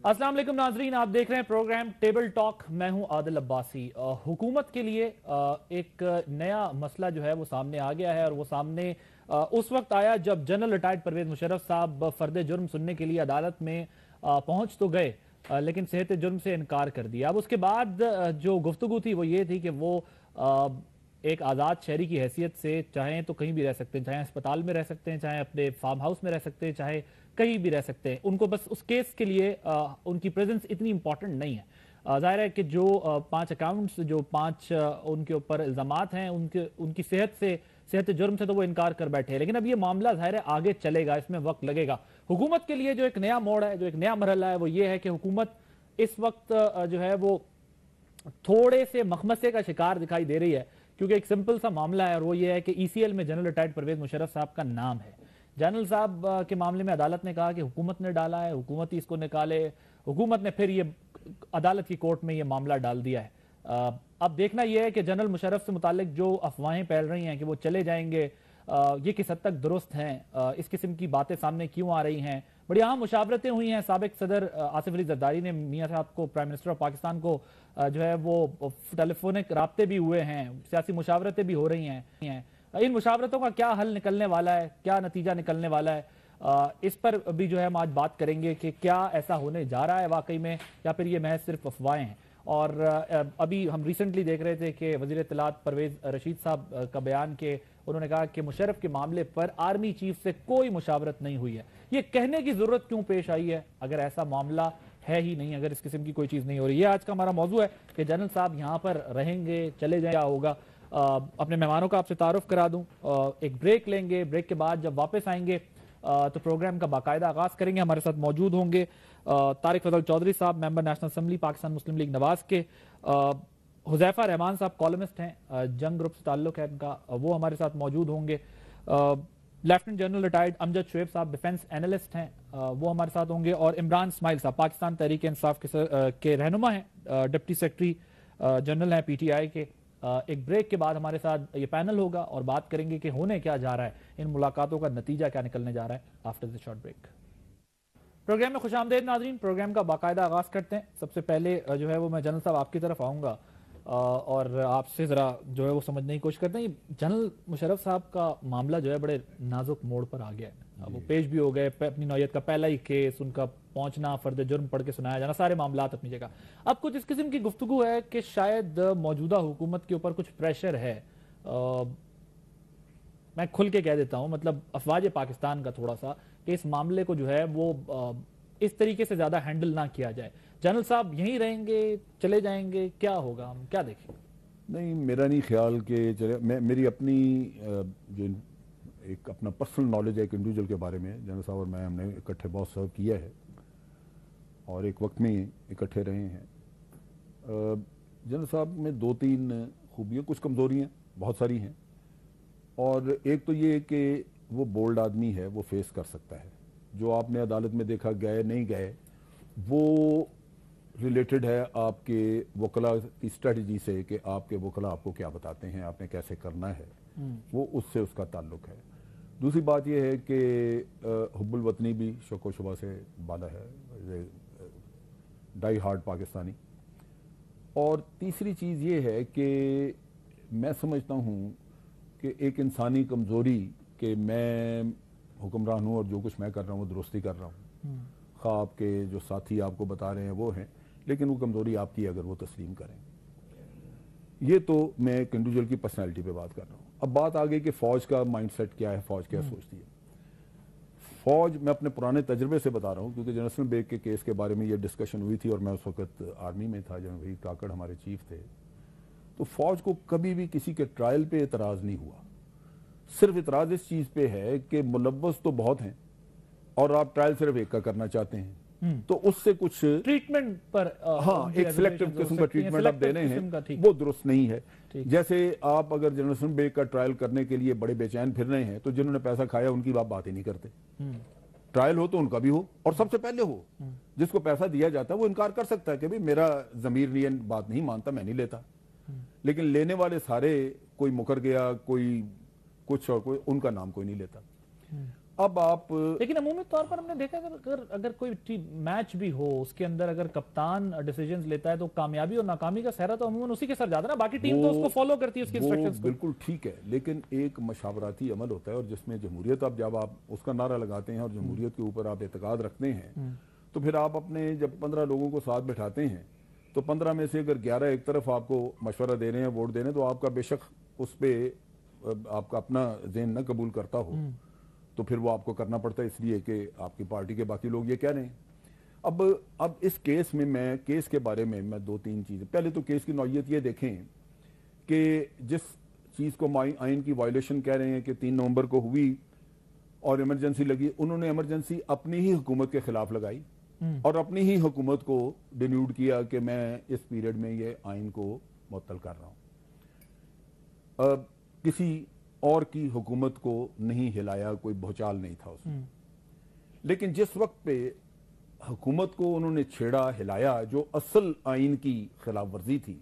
अस्सलाम वालेकुम नाजरीन, आप देख रहे हैं प्रोग्राम टेबल टॉक। मैं हूं आदिल अब्बासी। हुकूमत के लिए एक नया मसला जो है वो सामने आ गया है और वो सामने उस वक्त आया जब जनरल रिटायर्ड परवेज मुशर्रफ साहब फर्द जुर्म सुनने के लिए अदालत में पहुंच तो गए, लेकिन सेहत जुर्म से इनकार कर दिया। अब उसके बाद जो गुफ्तगू थी वो ये थी कि वो एक आज़ाद शहरी की हैसियत से चाहें तो कहीं भी रह सकते हैं, चाहे अस्पताल में रह सकते हैं, चाहे अपने फार्म हाउस में रह सकते हैं, चाहे कहीं भी रह सकते हैं। उनको बस उस केस के लिए उनकी प्रेजेंस इतनी इंपॉर्टेंट नहीं है। जाहिर है कि जो 5 अकाउंट्स, जो 5 उनके ऊपर इल्जामात हैं, उनकी सेहत जुर्म से तो वो इनकार कर बैठे हैं। लेकिन अब ये मामला जाहिर है आगे चलेगा, इसमें वक्त लगेगा। हुकूमत के लिए जो एक नया मोड़ है, जो एक नया मरहला है, वो ये है कि हुकूमत इस वक्त जो है वो थोड़े से मखमसे का शिकार दिखाई दे रही है, क्योंकि एक सिंपल सा मामला है और वो ये है कि ईसीएल में जनरल रिटायर्ड परवेज मुशर्रफ साहब का नाम है। जनरल साहब के मामले में अदालत ने कहा कि हुकूमत ने डाला है, हुकूमत ही इसको निकाले। हुकूमत ने फिर ये अदालत की कोर्ट में ये मामला डाल दिया है। अब देखना यह है कि जनरल मुशर्रफ से मुतालिक जो अफवाहें फैल रही हैं कि वो चले जाएंगे, ये किस हद तक दुरुस्त हैं, इस किस्म की बातें सामने क्यों आ रही हैं। बड़ी अहम मुशावरतें हुई हैं। साबिक सदर आसिफ अली जरदारी ने मियां साहब को, प्राइम मिनिस्टर ऑफ पाकिस्तान को जो है वो टेलीफोनिक राब्ते भी हुए हैं, सियासी मुशावरतें भी हो रही हैं। इन मुशावरतों का क्या हल निकलने वाला है, क्या नतीजा निकलने वाला है, इस पर भी जो है हम आज बात करेंगे कि क्या ऐसा होने जा रहा है वाकई में, या फिर ये महज सिर्फ अफवाहें हैं। और अभी हम रिसेंटली देख रहे थे कि वजीर इत्तलात परवेज रशीद साहब का बयान के उन्होंने कहा कि मुशर्रफ के मामले पर आर्मी चीफ से कोई मुशावरत नहीं हुई है। ये कहने की जरूरत क्यों पेश आई है अगर ऐसा मामला है ही नहीं, अगर इस किस्म की कोई चीज नहीं हो रही है। आज का हमारा मौजू है कि जनरल साहब यहाँ पर रहेंगे, चले जाए, क्या होगा। अपने मेहमानों का आपसे तारुफ करा दूं। एक ब्रेक लेंगे, ब्रेक के बाद जब वापस आएंगे तो प्रोग्राम का बाकायदा आगाज करेंगे। हमारे साथ मौजूद होंगे तारिक फजल चौधरी साहब, मेंबर नेशनल असेंबली पाकिस्तान मुस्लिम लीग नवाज के। हुजैफा रहमान साहब कॉलमिस्ट हैं, जंग ग्रुप से ताल्लुक है इनका, वो हमारे साथ मौजूद होंगे। Lieutenant general retired Amjad Shoaib साहब डिफेंस एनालिस्ट हैं, वो हमारे साथ होंगे। और इमरान इस्माइल साहब पाकिस्तान तहरीक इंसाफ के रहनुमा हैं, डिप्टी सेक्रेटरी जनरल हैं PTI के। एक ब्रेक के बाद हमारे साथ ये पैनल होगा और बात करेंगे कि होने क्या जा रहा है, इन मुलाकातों का नतीजा क्या निकलने जा रहा है। After this short break programme में खुशामदीद नाज़रीन। प्रोग्राम का बाकायदा आगाज करते हैं। सबसे पहले जो है वो मैं जनरल साहब आपकी तरफ आऊँगा और आपसे ज़रा जो है वो समझने की कोशिश करते हैं। जनरल मुशर्रफ साहब का मामला जो है बड़े नाजुक मोड़ पर आ गया है। वो पेश भी हो गए, अपनी नौयत का पहला ही केस, उनका पहुंचना, फर्द जुर्म पढ़ के सुनाया जाना, सारे मामलात अपनी जगह। अब कुछ इस किस्म की गुफ्तगू है कि शायद मौजूदा हुकूमत के ऊपर कुछ प्रेशर है। मैं खुल के कह देता हूं, मतलब अफवाज पाकिस्तान का थोड़ा सा, कि इस मामले को जो है वो इस तरीके से ज्यादा हैंडल ना किया जाए। जनरल साहब यहीं रहेंगे, चले जाएंगे, क्या होगा, हम क्या देखेंगे? नहीं, मेरा नहीं ख्याल कि चले। मेरी अपनी जो एक अपना पर्सनल नॉलेज है एक इंडिविजुअल के बारे में, जनरल साहब और मैं, हमने इकट्ठे बहुत सर्व किया है और एक वक्त में इकट्ठे रहे हैं। जनरल साहब में 2-3 खूबियाँ, कुछ कमज़ोरियाँ बहुत सारी हैं। और एक तो ये कि वो बोल्ड आदमी है, वो फेस कर सकता है। जो आपने अदालत में देखा, गए नहीं गए, वो रिलेटेड है आपके वकला की स्ट्रेटजी से कि आपके वकला आपको क्या बताते हैं, आपने कैसे करना है, वो उससे उसका ताल्लुक है। दूसरी बात यह है कि हुब्बुल वतनी भी शौको शुबा से बाला है, डाई हार्ड पाकिस्तानी। और तीसरी चीज़ ये है कि मैं समझता हूँ कि एक इंसानी कमज़ोरी कि मैं हुक्मरान हूँ और जो कुछ मैं कर रहा हूँ वो दुरुस्ती कर रहा हूँ, खा आपके जो साथी आपको बता रहे हैं वो हैं, लेकिन वो कमज़ोरी आपकी अगर वो तस्लीम करें। ये तो मैं एक इंडिविजुअल की पर्सनैलिटी पे बात कर रहा हूँ। अब बात आ गई कि फ़ौज का माइंडसेट क्या है, फ़ौज क्या सोचती है। फ़ौज, मैं अपने पुराने तजर्बे से बता रहा हूँ, क्योंकि जनरल बेग के केस के बारे में ये डिस्कशन हुई थी और मैं उस वक्त आर्मी में था जब वही काकड़ हमारे चीफ थे। तो फ़ौज को कभी भी किसी के ट्रायल पे एतराज़ नहीं हुआ। सिर्फ इतराज़ इस चीज़ पे है कि मुलव्वस तो बहुत हैं और आप ट्रायल सिर्फ एक का करना चाहते हैं, तो उससे कुछ ट्रीटमेंट पर हाँ, एक सिलेक्टिव किस्म का ट्रीटमेंट आप दे रहे हैं, वो दुरुस्त नहीं है। जैसे आप अगर जनरल बेग का ट्रायल करने के लिए बड़े बेचैन फिर रहे हैं, तो जिन्होंने पैसा खाया उनकी बात ही नहीं करते। ट्रायल हो तो उनका भी हो और सबसे पहले हो। जिसको पैसा दिया जाता है वो इनकार कर सकता है कि भाई मेरा ज़मीर ये बात नहीं मानता, मैं नहीं लेता। लेकिन लेने वाले सारे, कोई मुकर गया, कोई कुछ और कोई, उनका नाम कोई नहीं लेता। اب آپ لیکن عمومی طور پر ہم نے دیکھا کہ اگر کوئی میچ بھی ہو اس کے اندر اگر کپتان ڈیسیجنز لیتا ہے تو کامیابی اور ناکامی کا سہرا تو عموماً اسی کے سر جاتا ہے نا، باقی ٹیم تو اس کو فالو کرتی ہے اس کی انسٹرکشنز کو. بالکل ٹھیک ہے، لیکن ایک مشاورتی عمل ہوتا ہے اور جس میں جمہوریت، جب آپ اس کا نعرہ لگاتے ہیں اور جمہوریت کے اوپر آپ اعتقاد رکھتے ہیں تو پھر آپ اپنے جب 15 لوگوں کو ساتھ بٹھاتے ہیں تو 15 میں سے اگر 11 ایک طرف آپ کو مشورہ دے رہے ہیں، ووٹ دے رہے ہیں، تو آپ کا بے شک اس پہ آپ کا اپنا ذہن نہ قبول کرتا ہو تو پھر وہ آپ کو کرنا پڑتا ہے، اس لیے کہ آپ کی پارٹی کے باقی لوگ یہ کہہ رہے ہیں. اب اس کیس میں کیس کے بارے میں 2-3 چیزیں. پہلے تو کیس کی نوعیت یہ دیکھیں کہ جس چیز کو آئین کی وائلیشن کہہ رہے ہیں کہ 3 نومبر کو ہوئی اور ایمرجنسی لگی، انہوں نے ایمرجنسی اپنی ہی حکومت کے خلاف لگائی اور اپنی ہی حکومت کو ڈینیوڈ کیا کہ میں اس پیریڈ میں یہ آئین کو معطل کر رہا ہوں. کسی اور کی حکومت کو نہیں ہلایا، کوئی بھوچال نہیں تھا اس میں. لیکن جس وقت پہ حکومت کو انہوں نے چھیڑا، ہلایا، جو اصل آئین کی خلاف ورزی تھی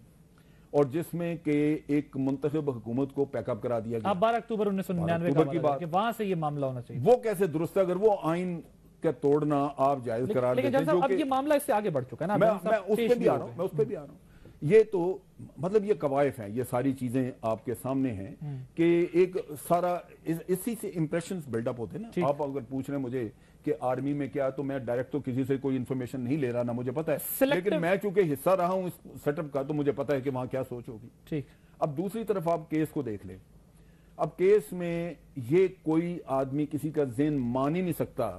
اور جس میں کہ ایک منتخب حکومت کو پیک اپ کرا دیا گیا. 12 اکتوبر 1999 کی بات کہ وہاں سے یہ معاملہ ہونا چاہیے. وہ کیسے درست ہے؟ اگر وہ آئین کا توڑنا آپ جائز قرار دیتے ہیں. لیکن اب یہ معاملہ اس سے آگے بڑھ چکا ہے نا. میں اس پہ بھی آ رہا ہوں. یہ تو مطلب یہ قوائف ہیں، یہ ساری چیزیں آپ کے سامنے ہیں کہ ایک سارا اسی سے امپریشنز بلڈ اپ ہوتے ہیں نا. آپ اگر پوچھ رہے ہیں مجھے کہ آرمی میں کیا، تو میں ڈائریکٹ تو کسی سے کوئی انفارمیشن نہیں لے رہا، نہ مجھے پتا ہے، لیکن میں چونکہ حصہ رہا ہوں اس سیٹ اپ کا تو مجھے پتا ہے کہ وہاں کیا سوچ ہوگی. ٹھیک. اب دوسری طرف آپ کیس کو دیکھ لیں. اب کیس میں یہ کوئی آدمی کسی کا ذہن مان ہی نہیں سکتا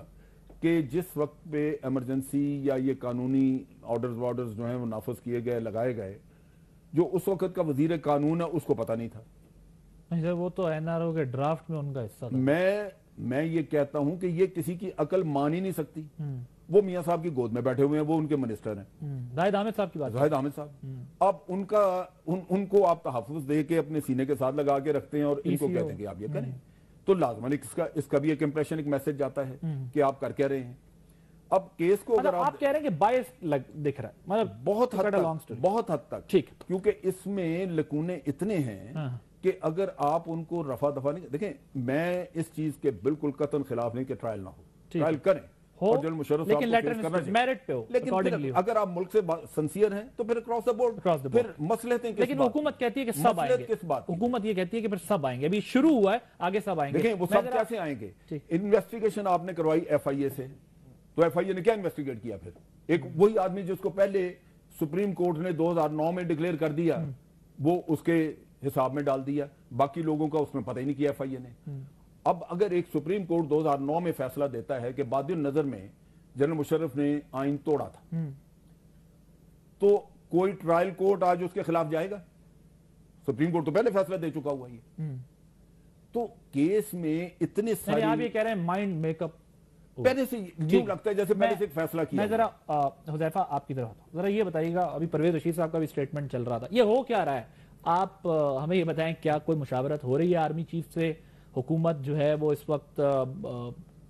کہ جس وقت پہ ایمرجنسی یا یہ قانونی آرڈرز جو ہیں وہ نافذ کیے گئے، لگائے گئے، جو اس وقت کا وزیر قانون ہے اس کو پتہ نہیں تھا. وہ تو این آر او کے ڈرافٹ میں ان کا حصہ تھا. میں یہ کہتا ہوں کہ یہ کسی کی عقل مان ہی نہیں سکتی. وہ میاں صاحب کی گود میں بیٹھے ہوئے ہیں، وہ ان کے منسٹر ہیں. زاہد احمد صاحب کی بات. زاہد احمد صاحب. اب ان کو آپ تحفظ دے کے اپنے سینے کے ساتھ لگا کے رکھتے ہیں اور ان کو کہتے ہیں کہ آپ یہ کریں، تو لازماً اس کا بھی ایک امپریشن، ایک میسج جاتا ہے کہ آپ کر کہہ رہے ہیں. اب کیس کو اگر آپ کہہ رہے ہیں کہ باعث دکھ رہا ہے، مطلب بہت حد تک، ٹھیک، کیونکہ اس میں لکونے اتنے ہیں کہ اگر آپ ان کو رفع دفع نہیں. دیکھیں، میں اس چیز کے بالکل قطعاً خلاف نہیں کہ ٹرائل نہ ہو، ٹرائل کریں اور جنرل مشرف صاحب کو فیس کرنا چاہیے، لیکن اگر آپ ملک سے سنسیئر ہیں تو پھر اکراس دا بورڈ پھر مسئلے ہیں. لیکن حکومت کہتی ہے کہ سب آئیں گے. حکومت یہ کہتی ہے کہ پھر سب آئیں گے. ابھی شروع ہوا ہے، آگے سب آئیں گے. دیکھیں وہ سب کیسے آئیں گے؟ انویسٹیگیشن آپ نے کروائی ایف آئی اے سے، تو ایف آئی اے نے کیا انویسٹیگیٹ کیا؟ پھر ایک وہی آدمی جس کو پہلے سپریم کورٹ نے 2009 میں ڈکلیئر کر دیا، وہ اس کے حساب میں ڈال دیا، باقی لوگوں کا اس میں پتہ ہی نہیں کیا ایف آئی اے نے. اب اگر ایک سپریم کورٹ 2009 میں فیصلہ دیتا ہے کہ بعد النظر میں جنرل مشرف نے آئین توڑا تھا، تو کوئی ٹرائل کورٹ آج اس کے خلاف جائے گا؟ سپریم کورٹ تو پہلے فیصلہ دے چکا ہوا یہ. تو کیس میں اتنے سارے، آپ یہ کہہ رہے ہیں مائنڈ میک اپ پہلے سے یوں لگتا ہے جیسے پہلے سے ایک فیصلہ کیا. میں ذرا حذیفہ آپ کی طرف آتا ہوں، ذرا یہ بتائیے گا، ابھی پرویز رشید صاحب کا بھی سٹیٹمنٹ چل رہا تھا، یہ ہو کیا رہا ہے؟ آپ ہمیں یہ بتائیں، کیا کوئی مشاورت ہو رہی ہے آرمی چیف سے؟ حکومت جو ہے وہ اس وقت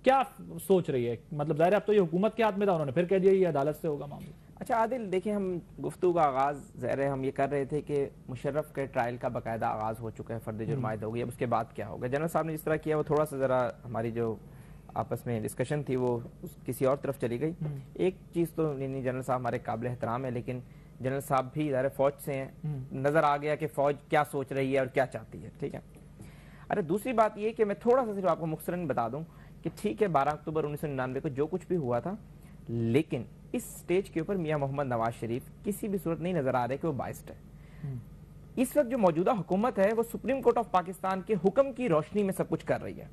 کیا سوچ رہی ہے؟ مطلب ظاہر اب تو یہ حکومت کے ہاتھ میں تھا، انہوں نے پھر کہہ دیا یہ عدالت سے ہوگا معاملہ. اچھا عادل، دیکھیں ہم گفتگو کا آغاز ظاہر ہے ہم یہ کر رہے تھے کہ مشرف کے ٹرائل کا باقاعدہ آغاز ہو چکا ہے، فرد جرم عائد ہو گئی، اب اس کے بعد کیا ہوگا؟ جنرل صاحب نے جس طرح کیا وہ تھوڑا سا ذرا ہماری جو آپس میں ڈسکشن تھی وہ کسی اور طرف چلی گئی. ایک چیز تو جنرل صاحب ہمارے قابل احترام ہے، لیکن جنرل صاحب بھی ظاہر فوج سے ہیں، نظر آ گیا کہ فوج کیا سوچ رہی ہے اور کیا چاہتی ہے. ٹھیک ہے. ارے دوسری بات یہ کہ میں تھوڑا سا صرف آپ کو مختصراً بتا دوں کہ ٹھیک ہے 12 اکتوبر 1999 کو جو کچھ بھی ہوا تھا، لیکن اس سٹیج کے اوپر میاں محمد نواز شریف کسی بھی صورت نہیں نظر آ رہے کہ وہ بائسڈ ہے. اس وقت جو موجودہ حکومت ہے وہ سپریم کورٹ آف پاکستان کے حکم کی روشنی میں سب کچھ کر رہی ہے.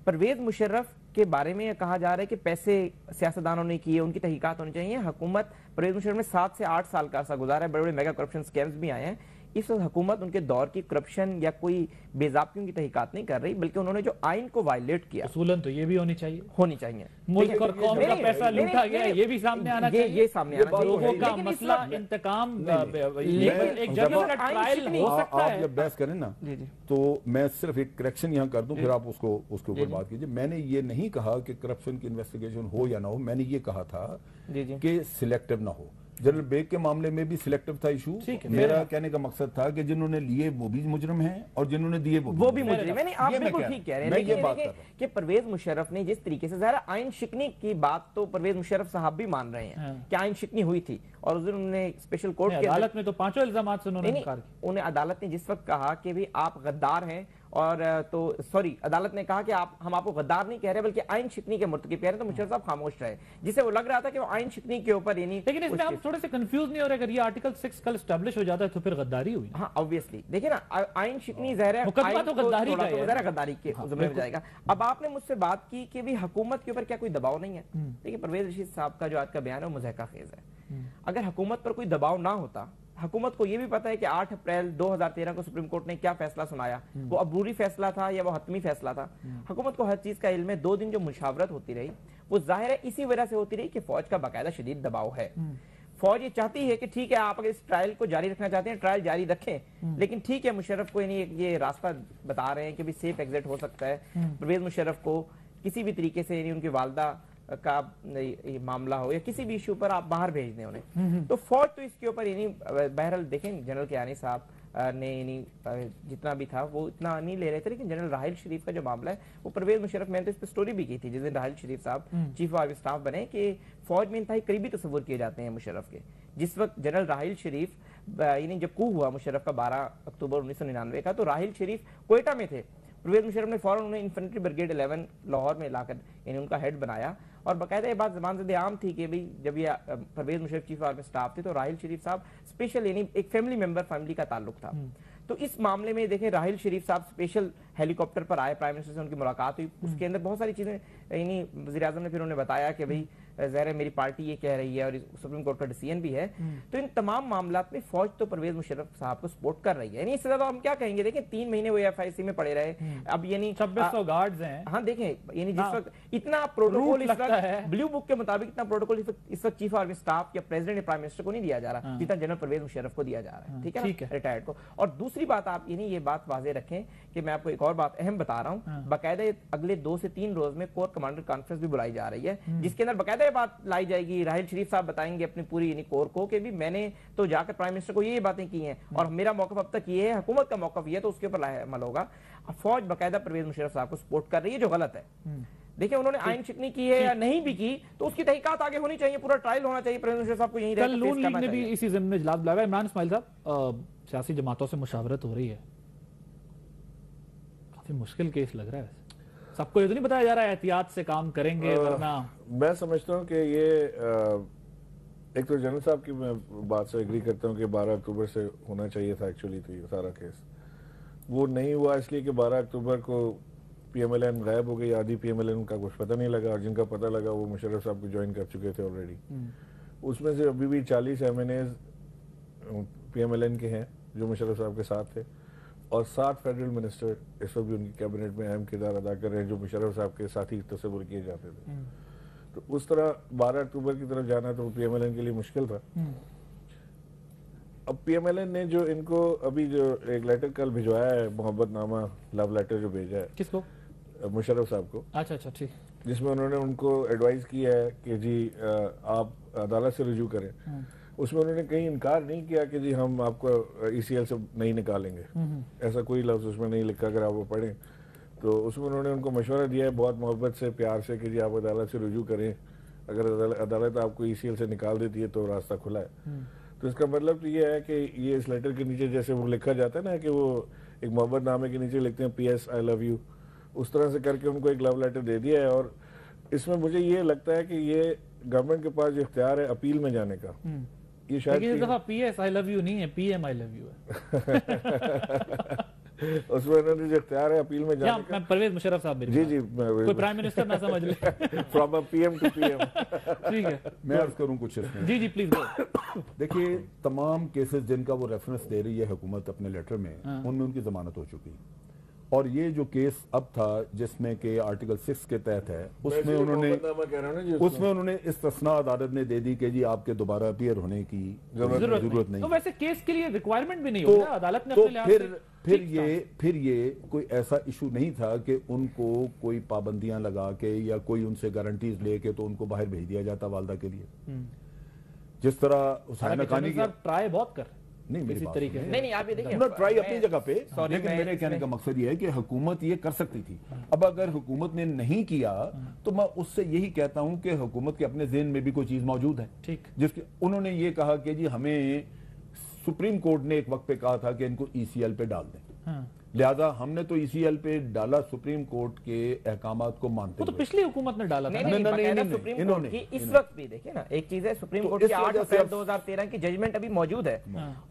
پرویز مشرف کے بارے میں یہ کہا جا رہا ہے کہ پیسے سیاستدانوں نے کیے، ان کی تحقیقات ہونی چاہیے. حکومت پرویز مشرف نے 7 سے 8 سال کا عرصہ گزارا ہے، بڑے بڑے میگا کرپشن سکیمز بھی آئے ہیں. اس وقت حکومت ان کے دور کی کرپشن یا کوئی بے ضابطگیوں کی تحقیقات نہیں کر رہی، بلکہ انہوں نے جو آئین کو وائلیٹ کیا، اصولاً تو یہ بھی ہونی چاہیے، ملک اور قوم کا پیسہ لوٹا گیا، یہ بھی سامنے آنا چاہیے. یہ سامنے آنا چاہیے. لوگوں کا مسئلہ انتقام، ایک جنرل کا ٹرائل ہو سکتا ہے. آپ جب بحث کریں نا تو میں صرف ایک کریکشن یہاں کر دوں، پھر آپ اس کے اوپر بات کیجئے. میں نے یہ نہیں کہا کہ کرپشن کی انویسٹیگیشن ہو یا نہ ہو، میں نے یہ کہا تھا کہ سلیکٹیو نہ ہو. जनरल बेग के मामले में भी सिलेक्टिव था इशू। मेरा कहने का मकसद था कि जिन्होंने लिए वो भी मुजरिम हैं और जिन्होंने दिए वो भी मुजरिम है। आप बिल्कुल ठीक कह रहे हैं, लेकिन कि परवेज मुशर्रफ ने जिस तरीके से ज़ाहिर आइन शिकनी की बात तो परवेज मुशर्रफ साहब भी मान रहे हैं कि आइन शिकनी हुई थी, और उस दिन उन्होंने स्पेशल कोर्ट की अदालत में तो 5 इल्जामात से उन्होंने इनकार किया। उन्हें अदालत ने जिस वक्त कहा कि भाई आप गद्दार हैं, और तो सॉरी अदालत ने कहा कि हम आपको गद्दार नहीं कह रहे बल्कि आइन शिकनी के मुर्तकिब कह रहे हैं, तो मुशर्रफ साहब खामोश रहे, जिसे वो लग रहा था कि वो आइन शिकनी के ऊपर यानी। लेकिन इसमें आप थोड़े से कंफ्यूज नहीं हो रहे, अगर ये आर्टिकल 6 कल एस्टैब्लिश हो जाता है तो फिर गद्दारी हुई। हाँ ऑब्वियसली, देखिए ना आइन शिकनी ज़ाहिर है मुकदमा तो गद्दारी का है, गद्दारी के ज़िम्मे में जाएगा। अब आपने मुझसे बात की कि भी हुकूमत के ऊपर क्या कोई दबाव नहीं है। देखिए परवेज रशीद साहब का जो आज का बयान है वो मुज़हका खेज है। अगर हुकूमत पर कोई दबाव ना होता, हुकूमत को यह भी पता है कि 8 अप्रैल 2013 को सुप्रीम कोर्ट ने क्या फैसला सुनाया, वो अबूरी फैसला था या वो हतमी फैसला था। हुकूमत को हर चीज का इल्म है। 2 दिन जो मुशावरत होती रही वो जाहिर है इसी वजह से होती रही कि फौज का बाकायदा शदीद दबाव है। फौज ये चाहती है कि ठीक है आप अगर इस ट्रायल को जारी रखना चाहते हैं ट्रायल जारी रखें, लेकिन ठीक है मुशर्रफ को ये रास्ता बता रहे हैं कि भी सेफ एग्जिट हो सकता है। परवेज मुशर्रफ को किसी भी तरीके से उनकी वालदा का मामला हो या किसी भी इशू पर आप बाहर भेज दें उन्हें, तो फौज तो इसके ऊपर बहरहाल देखें जनरल कियानी साहब ने जितना भी था वो इतना नहीं ले रहे थे, लेकिन जनरल राहिल शरीफ का जो मामला है वो परवेज मुशर्रफ, मैंने तो इस पर स्टोरी भी की थी जिस दिन राहिल शरीफ साहब चीफ ऑफ आर्मी स्टाफ बने, कि फौज में इंतहाई करीबी तस्वुर किए जाते हैं मुशर्रफ के। जिस वक्त जनरल राहिल शरीफ जब कू हुआ मुशर्रफ का 12 अक्टूबर 1999 का, तो राहिल शरीफ कोयटा में थे। परवेज मुशर्रफ ने फौरन उन्हें इन्फेंट्री ब्रिगेड 11 लाहौर में लाकर उनका हेड बनाया, और बाकायदा ये बात ज़बान से आम थी कि भाई जब ये Pervez Musharraf chief of army staff थे तो राहिल शरीफ साहब स्पेशल एक फैमिली मेंबर फैमिली का ताल्लुक था। तो इस मामले में देखें राहिल शरीफ साहब स्पेशल हेलीकॉप्टर पर आए, प्राइम मिनिस्टर से उनकी मुलाकात हुई, उसके अंदर बहुत सारी चीजें वज़ीर आज़म ने फिर उन्हें बताया कि भाई ज़ाहिर है मेरी पार्टी ये कह रही है और सुप्रीम कोर्ट का डिसीजन भी है। तो इन तमाम मामलात में फौज तो परवेज मुशर्रफ साहब को सपोर्ट कर रही है। इससे ज्यादा हम क्या कहेंगे। देखें 3 महीने वो FIC में पड़े रहे, अब 2600 गार्ड्स हैं। हाँ देखें जिस वक्त इतना प्रोटोकॉल इस वक्त ब्लू बुक के मुताबिक इतना प्रोटोकॉल इस वक्त चीफ ऑफ आर्मी स्टाफ या प्रेसिडेंट या प्राइम मिनिस्टर को नहीं दिया जा रहा जितना जनरल परवेज मुशर्रफ को दिया जा रहा है। ठीक है रिटायर्ड को। और दूसरी बात आप ये बात वाजे रखें कि मैं आपको एक और बात अहम बता रहा हूँ, बाकायदा अगले 2 से 3 रोज में कोर कमांडर कॉन्फ्रेंस भी बुलाई जा रही है, जिसके अंदर बाकायदा ये बात लाई जाएगी। राहिल शरीफ साहब बताएंगे अपनी पूरी कोर को कि भी मैंने तो जाकर प्राइम मिनिस्टर को ये बातें की हैं और मेरा मौकफ अब तक ये है, हुकूमत का मौकफ ये है, तो उसके ऊपर अमल होगा। फौज बाकायदा परवेज मुशर्रफ साहब को सपोर्ट कर रही है, जो गलत है। देखिए उन्होंने आइन शिकनी की है या नहीं भी की तो उसकी तहकीकात आगे होनी चाहिए, पूरा ट्रायल होना चाहिए। परवेज मुशर्रफ साहब को यहीं कल नून लीग ने भी इसी ज़िम्मे में इजलास बुलाया। इमरान इस्माइल साहब, सियासी जमातों से मुशावरत हो रही है, काफी मुश्किल केस लग रहा है। सबको ये तो नहीं बताया जा रहा है एहतियात से काम करेंगे वरना। मैं समझता हूँ कि ये एक तो जनरल साहब की मैं बात से एग्री करता हूँ कि 12 अक्टूबर से होना चाहिए था एक्चुअली, तो ये सारा केस वो नहीं हुआ इसलिए कि 12 अक्टूबर को PMLN गायब हो गई, आधी PMLN का कुछ पता नहीं लगा, और जिनका पता लगा वो मुशर्रफ साहब को ज्वाइन कर चुके थे ऑलरेडी। उसमें से अभी भी 40 MNAs PMLN के हैं जो मुशर्रफ साहब के साथ थे, और 7 फेडरल मिनिस्टर इस वक्त भी उनकी कैबिनेट में अहम किरदार अदा कर रहे हैं जो मुशर्रफ साहब के साथ ही तस्वुर किए जाते थे। तो उस तरह 12 अक्टूबर की तरफ जाना तो PMLN के लिए मुश्किल था। अब PMLN ने जो इनको अभी जो एक लेटर कल भिजवाया है, मोहब्बत नामा लव लेटर जो भेजा है, किसको? मुशर्रफ साहब को। अच्छा ठीक। जिसमें उन्होंने उनको एडवाइस किया है कि जी आप अदालत से रुजू करें। उसमें उन्होंने कहीं इनकार नहीं किया कि जी हम आपको ECL से नहीं निकालेंगे, ऐसा कोई लफ्ज उसमें नहीं लिखा। अगर आप वो पढ़ें तो उसमें उन्होंने उनको मशवरा दिया है बहुत मोहब्बत से, प्यार से, कि जी आप अदालत से रुजू करें, अगर अदालत आपको ECL से निकाल देती है तो रास्ता खुला है। तो इसका मतलब तो ये है कि ये इस लेटर के नीचे जैसे वो लिखा जाता है ना कि वो एक मोहब्बत नामे के नीचे लिखते हैं PS I love you, उस तरह से करके उनको एक लव लेटर दे दिया है। और इसमें मुझे ये लगता है कि ये गवर्नमेंट के पास जो इख्तियार है अपील में जाने का, ये शायद इस दफा PS I love you नहीं है, PM I love you है। उसमें उन्होंने जो इख्तियार है अपील में जाने का। परवेज मुशर्रफ साहब जी कोई प्राइम मिनिस्टर ना समझ ले। From PM to PM। ठीक है, मैं अर्ज करूं कुछ इसमें। जी प्लीज। देखिए तमाम केसेस जिनका वो रेफरेंस दे रही है हुकूमत अपने लेटर में, उनमें उनकी जमानत हो चुकी, और ये जो केस अब था जिसमें के आर्टिकल 6 के तहत है उसमें उन्होंने इस्तिस्ना अदालत ने दे दी कि जी आपके दोबारा अपीयर होने की जरूरत नहीं। तो वैसे केस के लिए रिक्वायरमेंट भी नहीं होगा, अदालत ने अपने लिहाज से फिर ये कोई ऐसा इशू नहीं था कि उनको कोई पाबंदियां लगा के या कोई उनसे गारंटीज लेके तो उनको बाहर भेज दिया जाता वालदा के लिए। जिस तरह हुसैन हक्कानी की ट्राई बहुत कर नहीं मेरी इसी बात तरीके सुनिए। से नहीं आप ये देखिए, ना ट्राई अपनी मैं- जगह पे, Sorry, लेकिन मैं मेरे कहने का मकसद ये है कि हुकूमत ये कर सकती थी। अब अगर हुकूमत ने नहीं किया तो मैं उससे यही कहता हूं कि हुकूमत के अपने ज़हन में भी कोई चीज मौजूद है। ठीक। जिसके उन्होंने ये कहा कि जी हमें सुप्रीम कोर्ट ने एक वक्त पे कहा था कि इनको ईसीएल पे डाल दें, हाँ। लिहाजा हमने तो ईसीएल पे डाला सुप्रीम कोर्ट के अहकामात को मानते वो तो हुए। पिछली हुकूमत ने डाला था नहीं ना। नहीं, नहीं, बाकायदा नहीं, सुप्रीम कोर्ट इन्होंने- की इस इन्होंने। वक्त भी देखिए ना, एक चीज है सुप्रीम तो कोर्ट इस की 8 वजह से अप्रैल अब- 2013 की जजमेंट अभी मौजूद है,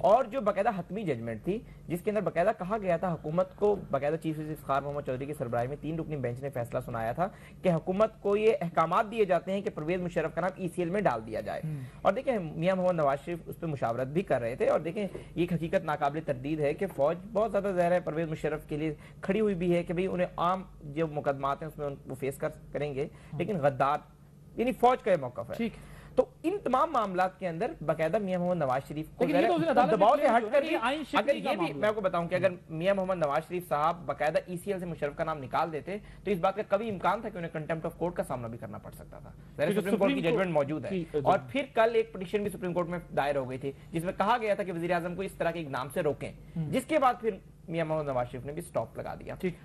और जो बाकायदा हतमी जजमेंट थी जिसके अंदर बाकायदा कहा गया था हुकूमत को, बाकायदा चीफ जस्टिस इफ्तिखार मोहम्मद चौधरी की सरबराही में 3 रुकनी बेंच ने फैसला सुनाया था कि हुकूमत को ये अहकामात दिए जाते हैं कि परवेज मुशर्रफ का नाम ईसीएल में डाल दिया जाए। और देखें मियां मोहम्मद नवाज शरीफ उस पर मुशावरत भी कर रहे थे, और देखें ये एक हकीकत नाकाबिल तरदीद है कि फौज बहुत ज्यादा ज़ाहिर है परवेज मुशर्रफ के लिए खड़ी हुई भी है कि भाई उन्हें आम जो मुकदमात हैं उसमें वो फेस करेंगे, लेकिन गद्दार यानी फौज का ये मौकफ है। ठीक। तो इन तमाम मामलात के अंदर बाकायदा मियां मोहम्मद नवाज शरीफ को लेकिन ये तो उसने अदालत में दबाव से clear हट किया कर ना, भी, ये आइन शिकनी अगर का ये भी मामला मैं आपको बताऊं कि अगर मियां मोहम्मद नवाज शरीफ साहब बाकायदा ईसीएल से मुशर्रफ का नाम निकाल देते तो इस बात का कभी इम्कान था कि उन्हें कंटेम्प्ट ऑफ कोर्ट का सामना भी करना पड़ सकता था। क्योंकि सुप्रीम कोर्ट की सुप्रीम जजमेंट मौजूद है, की- और फिर कल एक पिटीशन भी सुप्रीम कोर्ट में दायर हो गई थी जिसमें कहा गया था कि वजीर आजम को इस तरह के इकदाम से रोकें, जिसके बाद फिर मियां मोहम्मद नवाज शरीफ ने भी स्टॉप लगा दिया। ठीक।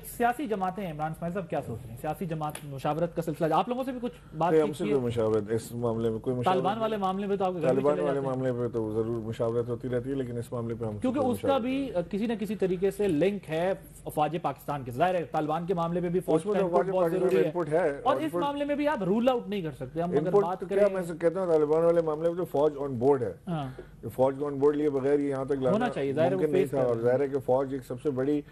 सियासी जमातें, इमरान इस्माइल साहब क्या सोच रहे हैं? सियासी जमात मुशावरत का सिलसिला, आप लोगों से भी कुछ बात नहीं, हमसे की कोई मुशावरत इस मामले में कोई मुशावरत तालिबान वाले मामले में तो आपके घर भी तालिबान चले वाले जाते हैं। मामले पे तो जरूर मुशावरत होती रहती है, लेकिन इस मामले पे हम क्योंकि उसका भी किसी न किसी तरीके से लिंक है फौज पाकिस्तान के, जाहिर है तालिबान के मामले में भी फौज उसमें का तो इनपुट फौज बहुत जरूरी इनपुट है, और इस मामले में भी आप रूल आउट नहीं कर सकते। हम अगर इनपुट बात तो क्या करें, मैं कहता हूँ तालिबान वाले मामले में जो फौज ऑन बोर्ड है, हाँ, जो फौज ऑन बोर्ड लिए बगैर यहाँ तक होना लाना चाहिए, जाहिर है वो मुमकिन नहीं फेस था, कर और रहे जाहिर है कि फौज एक सबसे बड़ी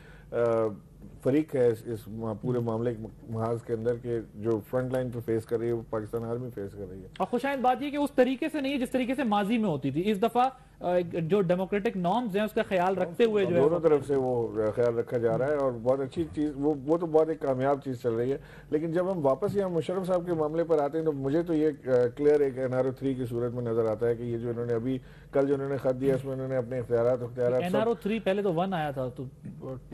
फरीक है इस पूरे मामले के महाज के अंदर के जो फ्रंट लाइन पे फेस कर रही है वो पाकिस्तान आर्मी फेस कर रही है। और खुशाइंद बात ये कि उस तरीके से नहीं है जिस तरीके से माजी में होती थी। इस दफा जो डेमोक्रेटिक नॉर्म्स हैं उसका ख्याल रखते हुए जो है दोनों तरफ से वो ख्याल रखा जा रहा है, और बहुत अच्छी चीज वो तो बहुत एक कामयाब चीज चल रही है। लेकिन जब हम वापस यहाँ मुशर्रफ साहब के मामले पर आते हैं तो मुझे तो ये क्लियर एक NRO 3 की सूरत में नजर आता है कि ये जो इन्होंने अभी कल जो इन्होंने खत दिया उसमें इन्होंने अपने इख्तियारात NRO 3 पहले तो 1 आया था, तो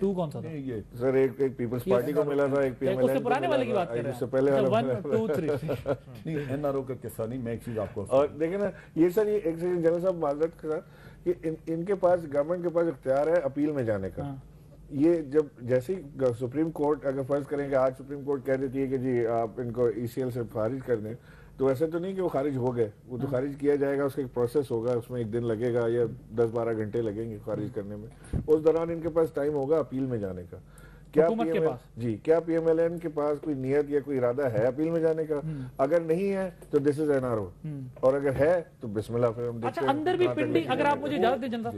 2 कौन सा था? ये सर एक पीपल्स पार्टी को मिला था, एक PMLN उससे को पुराने मिला वाले की था, बात कर रहे उससे हैं। पहले वाला 1 2 3 नहीं NRO का किस्सा नहीं, मैं एक चीज आपको और देखे ना ये सर, ये एक सेकंड जनरल साहब माजरत के साथ कि इनके पास गवर्नमेंट के पास इख्तियार है अपील में जाने का। ये जब जैसे ही सुप्रीम कोर्ट अगर फर्ज करेंगे आज सुप्रीम कोर्ट कह देती है कि जी आप इनको ECL से खारिज कर दें, तो ऐसा तो नहीं कि वो खारिज हो गए, वो तो खारिज किया जाएगा, उसका एक प्रोसेस होगा, उसमें एक दिन लगेगा या 10-12 घंटे लगेंगे खारिज करने में। उस दौरान इनके पास टाइम होगा अपील में जाने का। क्या हुकूमत के पास? जी क्या PMLN के पास कोई नियत या कोई इरादा है अपील में जाने का? अगर नहीं है तो दिस इज NRO, और अगर है तो बिस्मिल्लाह, फिर हम देखते अच्छा, हैं अंदर भी कहाँ तक पिंडी, लेके अगर आप जाएगा। मुझे इजाजत दें जनता,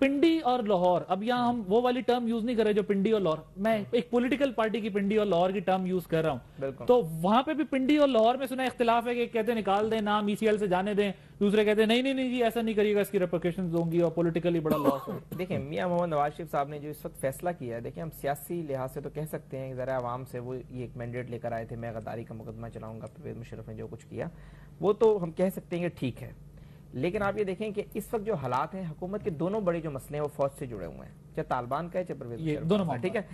पिंडी और लाहौर, अब यहाँ हम वो वाली टर्म यूज नहीं कर रहे जो पिंडी और लाहौर, मैं एक पॉलिटिकल पार्टी की पिंडी और लाहौर की टर्म यूज कर रहा हूँ। तो वहां पे भी पिंडी और लाहौर में सुना इख्तिलाफ है कि कहते हैं निकाल दें नाम, ECL से जाने दें, दूसरे कहते हैं नहीं नहीं नहीं जी ऐसा नहीं करिएगा, इसकी रेपरकशंस होंगी और पॉलिटिकली बड़ा लॉस हो। देखिए मियां मोहम्मद नवाज शरीफ साहब ने जो इस वक्त फैसला किया है, देखिए हम सियासी लिहाज से तो कह सकते हैं जरा आवाम से वो ये एक मैंडेट लेकर आए थे, मैं गद्दारी का मुकदमा चलाऊंगा, परवेज मुशर्रफ ने जो कुछ किया वो तो हम कह सकते हैं कि ठीक है। लेकिन आप ये देखें कि इस वक्त जो हालात हैं, हुकूमत के दोनों बड़े जो मसले हैं वो फौज से जुड़े हुए हैं, चाहे तालिबान का है चाहे परवेज मुशर्रफ दोनों का है, ठीक है।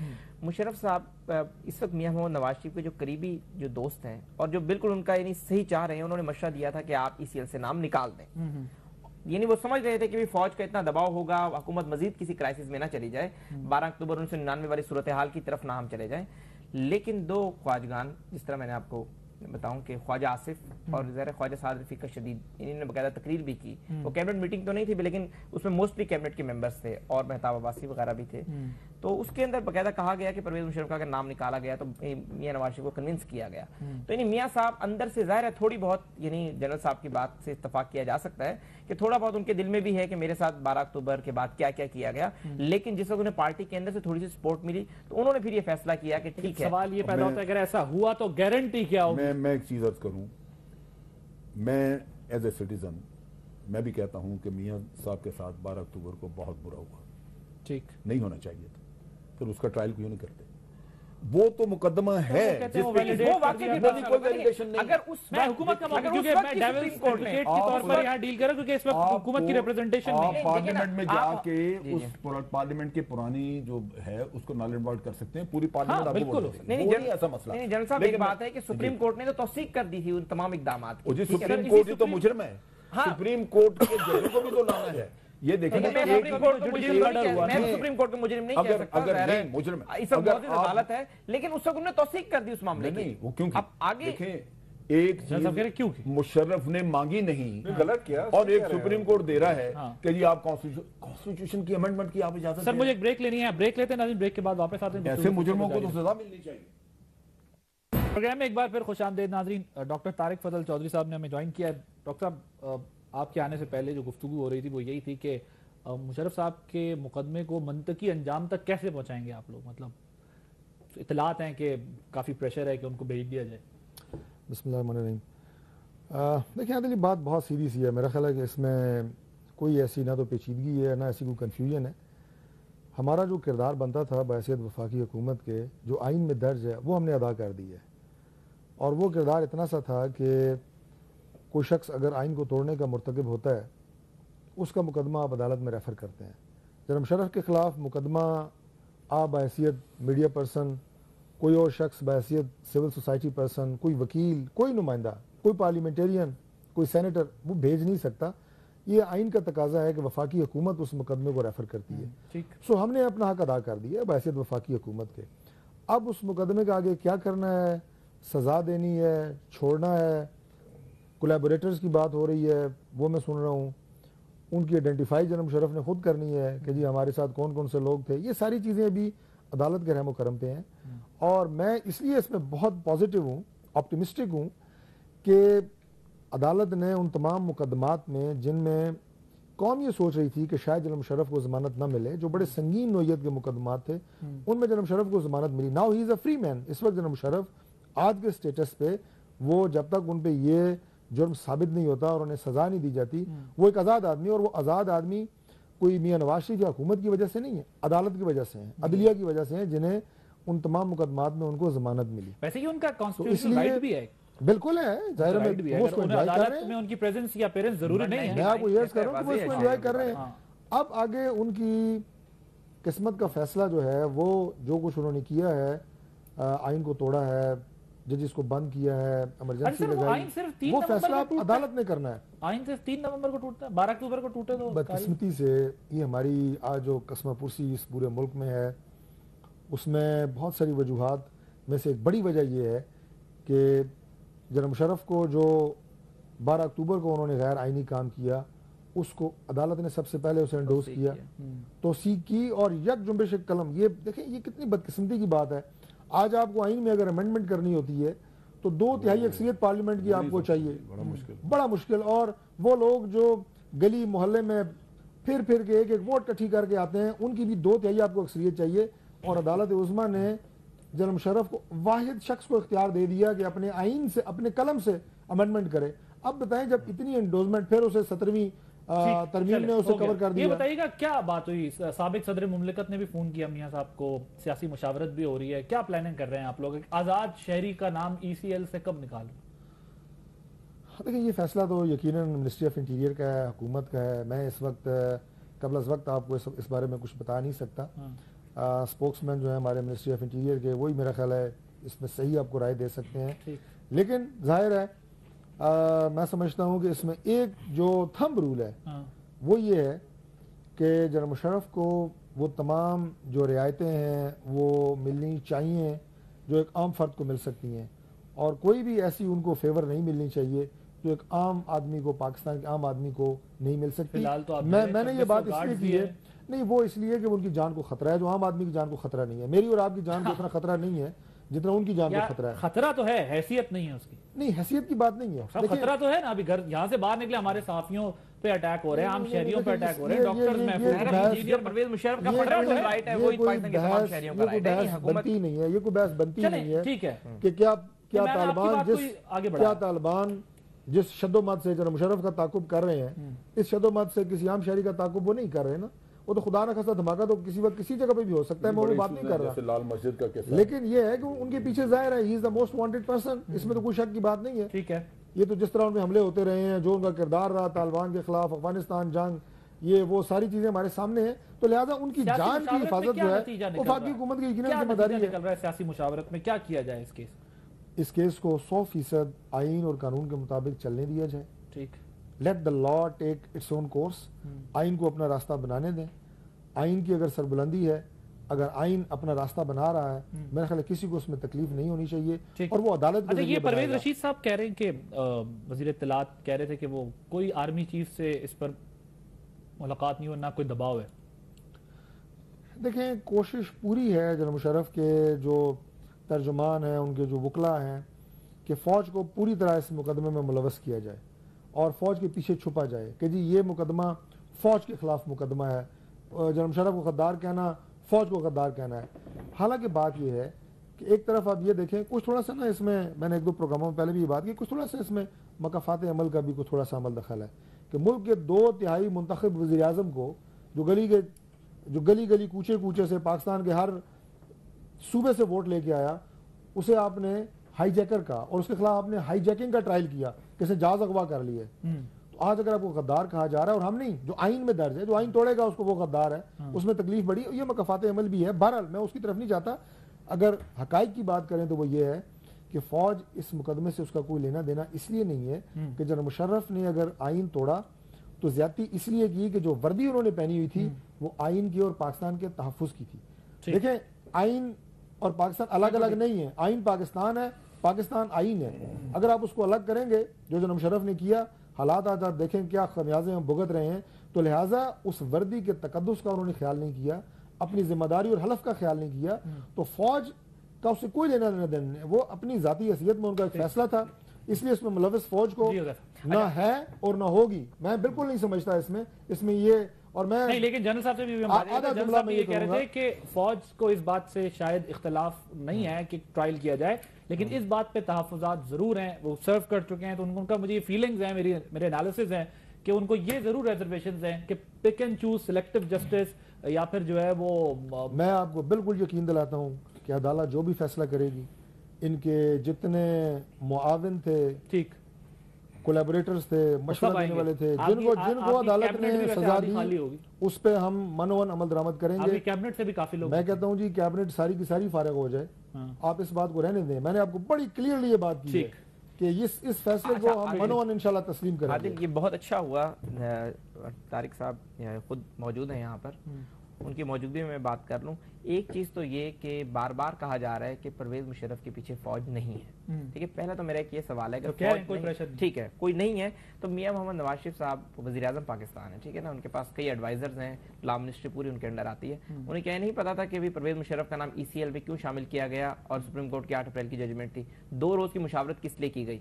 मुशर्रफ साहब इस वक्त मियां मोहम्मद नवाज शरीफ के जो करीबी जो दोस्त हैं और जो बिल्कुल उनका यानी सही चाह रहे हैं, उन्होंने मशवरा दिया था कि आप ECL से नाम निकाल दें। यानी वो समझ रहे थे कि भी फौज का इतना दबाव होगा, हुकूमत मजीद किसी क्राइसिस में ना चली जाए, 12 अक्टूबर 1999 वाली सूरत हाल की तरफ ना हम चले जाएं। लेकिन दो ख्वाजगान, जिस तरह मैंने आपको बताऊं कि ख्वाजा आसिफ और ज़रा ख्वाजा साद रफीक का शदीद, इन्होंने बकायदा तकरीर भी की। वो कैबिनेट मीटिंग तो नहीं थी लेकिन उसमें मोस्टली कैबिनेट के मेंबर्स थे और मेहताब अब्बासी वगैरह भी थे। तो उसके अंदर बकायदा कहा गया कि परवेज मुशर्रफ का अगर नाम निकाला गया तो मियां नवाज शरीफ को कन्विंस किया गया। तो यानी मियां साहब अंदर से ज़ाहिर है थोड़ी बहुत, यानी जनरल साहब की बात से इत्तफाक किया जा सकता है कि थोड़ा बहुत उनके दिल में भी है कि मेरे साथ 12 अक्टूबर के बाद क्या क्या किया गया। लेकिन जिस वक्त उन्हें पार्टी के अंदर से थोड़ी सी सपोर्ट मिली तो उन्होंने फिर ये फैसला किया कि ठीक है। सवाल ये पैदा होता है अगर ऐसा हुआ तो गारंटी क्या होगी? मैं एक चीज अर्ज करूं, मैं एज ए सिटीजन मैं भी कहता हूं कि मियां साहब के साथ 12 अक्टूबर को बहुत बुरा हुआ, ठीक नहीं होना चाहिए था, फिर उसका ट्रायल क्यों नहीं करते? वो तो मुकदमा है कहते हैं वो जिस पे validate वो कर वाकई दिया की था। बात कोई करें, validation नहीं। अगर उस मैं हुकूमत का अगर क्योंकि उस वक्त मैं की डेविल्स सुप्रीम कोर्ट ने एडवोकेट के तौर पर यहाँ डील कर रहा हूं क्योंकि इस वक्त हुकूमत की रिप्रेजेंटेशन नहीं है। आप पार्लियामेंट में आप- जाके उस पार्लियामेंट की पुरानी जो है उसको नल एंड वॉइड कर सकते हैं, पूरी पार्लियामेंट हाँ, आपको बिल्कुल। वोट देगी। नहीं वो नहीं ऐसा मसला। नहीं जनरल साहब, एक लेकिन बात है कि सुप्रीम कोर्ट ने तो तौसीक कर दी थी उन तमाम इकदामात की। जी ठीक है? सुप्रीम इसी कोर्ट ही तो सुप्रीम- मुजरिम है। सुप्रीम कोर्ट के जजों को भी तो लाना है। ये देखिए मैं सुप्रीम कोर्ट के मुजरिम नहीं कह सकता, अगर नहीं मुजरिम इस वक्त बहुत अदालत है, लेकिन उस वक्त उन्होंने तौसीक कर दी उस मामले की। नहीं, वो क्यों अब आगे एक चीज मुशर्रफ ने मांगी नहीं, गलत किया, और एक सुप्रीम कोर्ट दे रहा है कि जी आप कॉन्स्टिट्यूशन की अमेंडमेंट की आप इजाजत। सर मुझे एक ब्रेक लेनी है, ब्रेक लेते हैं नाज़रीन, ब्रेक के बाद वापस आते हैं। ऐसे मुजरिमों को तो सजा मिलनी चाहिए। प्रोग्राम में एक बार फिर खुशामदीद नाज़रीन। डॉक्टर तारिक फजल चौधरी साहब ने हमें ज्वाइन किया है। डॉक्टर साहब, आपके आने से पहले जो गुफ्तगू हो रही थी वो यही थी कि मुशर्रफ साहब के मुकदमे को मंतकी अंजाम तक कैसे पहुंचाएंगे आप लोग? मतलब इतलात हैं कि काफ़ी प्रेशर है कि उनको भेज दिया जाए। बिस्मिल्लाहिर्रहमानिर्रहीम। देखिए आदिल, बात बहुत सीधी सी है। मेरा ख्याल है कि इसमें कोई ऐसी ना तो पेचीदगी है ना ऐसी कोई कन्फ्यूजन है। हमारा जो किरदार बनता था बहैसियत वफाकी हुकूमत के, जो आइन में दर्ज है, वो हमने अदा कर दी है। और वो किरदार इतना सा था कि कोई शख्स अगर आइन को तोड़ने का मुर्तकब होता है, उसका मुकदमा आप अदालत में रेफ़र करते हैं। जनाब मुशर्रफ के ख़िलाफ़ मुकदमा आप बहैसियत मीडिया पर्सन, कोई और शख्स बहैसियत सिविल सोसाइटी पर्सन, कोई वकील, कोई नुमाइंदा, कोई पार्लियामेंटेरियन, कोई सेनेटर, वो भेज नहीं सकता। ये आइन का तकाजा है कि वफाकी हुकूमत उस मुकदमे को रेफ़र करती है। सो हमने अपना हक अदा कर दिया है बहैसियत वफाकी हुकूमत के। अब उस मुकदमे का आगे क्या करना है, सज़ा देनी है, छोड़ना है, कोलैबोरेटर्स की बात हो रही है, वो मैं सुन रहा हूँ। उनकी आइडेंटिफाई जनाब मुशर्रफ ने खुद करनी है कि जी हमारे साथ कौन कौन से लोग थे। ये सारी चीज़ें अभी अदालत के रहमो करम पे हैं। और मैं इसलिए इसमें बहुत पॉजिटिव हूँ, ऑप्टिमिस्टिक हूँ कि अदालत ने उन तमाम मुकदमात में जिनमें कौम ये सोच रही थी कि शायद जनाब मुशर्रफ को ज़मानत न मिले, जो बड़े संगीन नोयत के मुकदमात थे, उनमें जनाब मुशर्रफ को ज़मानत मिली। Now he is a free man. इस वक्त जनाब मुशर्रफ आज के स्टेटस पे, वो जब तक उन पे ये जुर्म साबित नहीं होता और उन्हें सज़ा नहीं दी जाती, वो एक आज़ाद आदमी, और वो आज़ाद आदमी कोई मियां नवाज शरीफ या हुकूमत की वजह से नहीं है, अदालत की वजह से है, अदलिया की वजह से है, जिन्हें उन तमाम मुकदमात में उनको जमानत मिली। वैसे ही उनका कॉन्स्टिट्यूशनल राइट भी है। बिल्कुल है, जाहिर है वो उसको एंजॉय कर रहे हैं। में उनकी प्रेजेंस या पेरेंट्स जरूरी नहीं है। मैं आपको यस कर रहा हूं कि वो इसको एंजॉय कर रहे हैं। अब आगे उनकी किस्मत का फैसला जो है, वो जो कुछ उन्होंने किया है, आइन को तोड़ा है, जजिस को बंद किया है, इमरजेंसी लगाई, वो फैसला अदालत ने करना है। आइन सिर्फ 3 नवंबर को टूटता है, 12 अक्टूबर को टूटे तो बदकिस्मती से ये हमारी आज जो कसमापुरसी इस पूरे मुल्क में है, उसमें बहुत सारी वजूहात में से एक बड़ी वजह यह है कि जनाब मुशर्रफ को जो 12 अक्टूबर को उन्होंने गैर आइनी काम किया, उसको अदालत ने सबसे पहले उसे एंडोस किया, तौसीक की और यक जुम्बिश कलम। ये देखें, ये कितनी बदकिस्मती की बात है। आज आपको आइन में अगर अमेंडमेंट करनी होती है तो 2/3 अक्सरियत पार्लियामेंट की आपको चाहिए, बड़ा मुश्किल। और वो लोग जो गली मोहल्ले में फिर के एक वोट इकट्ठी करके आते हैं, उनकी भी 2/3 आपको अक्सरियत चाहिए। और अदालत उज़्मा ने जनाब मुशर्रफ को वाहिद शख्स को इख्तियार दे दिया कि अपने आइन से, अपने कलम से अमेंडमेंट करे। अब बताएं, जब इतनी एंडोजमेंट, फिर उसे 17वीं तरमीम ने उसे कवर कर दिया। ये बताइएगा क्या बात हुई? साबिक सदर मुमलिकत ने भी फोन किया मियां साहब को, सियासी मुशावरत भी हो रही है, क्या प्लानिंग कर रहे हैं आप लोग? आजाद शहरी का नाम ECL से कब निकालूं? देखिए, ये फैसला तो यकीनन मिनिस्ट्री ऑफ इंटीरियर का है, हुकूमत का है। मैं इस वक्त कबल अज़ वक्त आपको इस बारे में कुछ बता नहीं सकता। स्पोक्समैन जो है हमारे मिनिस्ट्री ऑफ इंटीरियर के, वही मेरा ख्याल है इसमें सही आपको राय दे सकते हैं। लेकिन जाहिर है मैं समझता हूं कि इसमें एक जो थंब रूल है वो ये है कि जनाब मुशर्रफ को वो तमाम जो रियायतें हैं वो मिलनी चाहिए जो एक आम फर्द को मिल सकती हैं, और कोई भी ऐसी उनको फेवर नहीं मिलनी चाहिए जो एक आम आदमी को, पाकिस्तान के आम आदमी को नहीं मिल सकती। तो मैंने ये बात इसलिए की है, नहीं वो इसलिए कि उनकी जान को खतरा है, जो आम आदमी की जान को खतरा नहीं है। मेरी और आपकी जान को इतना खतरा नहीं है जितना उनकी जान को खतरा है। खतरा तो है, हैसियत नहीं है उसकी। नहीं, हैसियत की बात नहीं है, खतरा तो है ना। अभी घर यहाँ से बाहर निकले, हमारे साफियों पे अटैक हो रहे हैं, आम शहरियों पे अटैक हो रहे हैं, डॉक्टर्स परवेज मुशर्रफ का पकड़ा तो राइट है, वो पाकिस्तान के तमाम शहरियों का राइट है। बनती नहीं है, ये कोई बहस बनती नहीं है। ठीक है कि क्या तालिबान जिस शद्दोमत से जनाब मुशर्रफ का ताकुब कर रहे हैं, इस शद्दोमत से किसी आम शहरी का ताकुब वो नहीं कर रहे ना। वो तो खुदा ना खासा धमाका तो किसी वक्त किसी जगह पे भी हो सकता है, मैं वो बात नहीं कर रहा, लाल मस्जिद का केस। लेकिन ये है कि उनके पीछे जाहिर है he is the most wanted person, इसमें तो कोई शक की बात नहीं है। ठीक है, ये तो जिस तरह उनमें हमले होते रहे हैं, जो उनका किरदार रहा तालिबान के खिलाफ, अफगानिस्तान जंग, ये वो सारी चीजें हमारे सामने हैं। तो लिहाजा उनकी जान की हिफाजत जो है वो वफाकी हुकूमत की यकीनन जिम्मेदारी है। सियासी मुशावरत में क्या किया जाए इस केस को 100% आइन और कानून के मुताबिक चलने दिया जाए। ठीक, let the law take its own course, آئین کو اپنا راستہ بنانے دیں. آئین کی اگر سربلندی ہے, اگر آئین اپنا راستہ بنا رہا ہے, میرے خیال ہے کسی کو اس میں تکلیف نہیں ہونی چاہیے, اور وہ عدالت کے ذریعے یہ بنائے پرویز گا. رشید صاحب کہہ رہے ہیں کہ وزیر اطلاعات کہہ رہے تھے کہ وہ کوئی آرمی چیف سے اس پر ملاقات نہیں ہو, نہ کوئی دباؤ ہے. دیکھیں کوشش پوری ہے جناب مشرف کے جو ترجمان ہیں, ان کے جو وکلا ہیں, کہ فوج کو پوری طرح اس مقدمے میں ملوث کیا جائے اور فوج کے پیچھے چھپا جائے کہ جی یہ مقدمہ فوج کے خلاف مقدمہ ہے. جناب مشرف کو غدار کہنا, فوج کو غدار کہنا ہے. حالانکہ بات یہ ہے کہ ایک طرف آپ یہ دیکھیں, کچھ تھوڑا سا نا اس میں نے ایک دو پروگراموں میں پہلے بھی یہ بات کی, کچھ تھوڑا سا اس میں مکافات عمل کا بھی کچھ تھوڑا سا عمل دخل ہے کہ ملک کے 2/3 منتخب وزیر اعظم کو جو گلی گلی کوچے سے پاکستان کے ہر صوبے سے ووٹ لے کے آیا, اسے آپ نے ہائی جیکر کا, اور اس کے خلاف آپ نے ہائی جیکنگ کا ٹرائل کیا, کیسے جہاز اغوا کر لیے. تو آج اگر آپ کو غدار کہا جا رہا ہے, اور ہم نہیں, جو آئین میں درج ہے, جو آئین توڑے گا اس کو وہ غدار ہے, اس میں تکلیف بڑی, یہ مکافات عمل بھی ہے. بہرحال میں اس کی طرف نہیں جاتا. اگر حقائق کی بات کریں تو وہ یہ ہے کہ فوج اس مقدمے سے اس کا کوئی لینا دینا اس لیے نہیں ہے کہ جناب مشرف نے اگر آئین توڑا تو زیادتی اس لیے کی کہ جو وردی انہوں نے پہنی ہوئی تھی وہ آئین کی اور پاکستان کے تحفظ کی تھی. دیکھیں آئین اور پاکستان الگ الگ نہیں ہے, آئین پاکستان ہے, پاکستان آئین ہے. اگر آپ اس کو الگ کریں گے, جو جناب مشرف نے کیا, حالات آج آپ دیکھیں کیا خمیازے ہم بھگت رہے ہیں, تو لہٰذا اس وردی کے تقدس کا انہوں نے خیال نہیں کیا, اپنی ذمہ داری اور حلف کا خیال نہیں کیا. تو فوج کا اس سے کوئی لینا دینا نہیں, وہ اپنی ذاتی حیثیت میں ان کا ایک فیصلہ تھا, اس لیے اس میں ملوث فوج کو نہ ہے اور نہ ہوگی. میں بالکل نہیں سمجھتا اس میں یہ, اور میں نہیں, لیکن جنرل صاحب سے بھی جنرل صاحب یہ کہہ رہے تھے کہ فوج کو اس بات سے شاید اختلاف نہیں ہے کہ ٹرائل کیا جائے, لیکن اس بات پہ تحفظات ضرور ہیں, وہ سرو کر چکے ہیں, تو ان کا مجھے یہ فیلنگز ہیں, میرے انالیسز ہیں کہ ان کو یہ ضرور ریزرویشنز ہیں کہ pick and choose selective justice, یا پھر جو ہے وہ, میں آپ کو بالکل یقین دلاتا ہوں کہ عدالت جو بھی فیصلہ کرے گی, ان کے جتنے معاون تھے, ٹھیک کولیبوریٹرز تھے, مشورہ دینے والے تھے, جن کو عدالت نے سزا دی, اس پہ ہم منون عمل درآمد کریں گے. کیبنٹ سے بھی کافی لوگ, میں کہتا ہوں جی کیبنٹ ساری کی ساری فارغ ہو جائے, آپ اس بات کو رہنے دیں. میں نے آپ کو بڑی کلیئرلی یہ بات کی ہے کہ اس فیصلے کو ہم منون انشاءاللہ تسلیم کریں گے. یہ بہت اچھا ہوا, طارق صاحب خود موجود ہیں یہاں پر, ان کی موجودگی میں بات کر لوں. ایک چیز تو یہ کہ بار بار کہا جا رہا ہے کہ پرویز مشرف کے پیچھے فوج نہیں ہے. ٹھیک ہے, پہلا تو میرا ایک یہ سوال ہے کہ ٹھیک ہے کوئی نہیں ہے تو میاں محمد نواز شریف صاحب وزیر اعظم پاکستان ہے, ٹھیک ہے نا, ان کے پاس کئی ایڈوائزرز ہیں, لا منسٹری پوری ان کے انڈر آتی ہے. انہیں کیا نہیں پتا تھا کہ پرویز مشرف کا نام ECL میں کیوں شامل کیا گیا, اور سپریم کورٹ کی 8 اپریل کی ججمنٹ تھی, 2 روز کی مشاورت کس لیے کی گئی.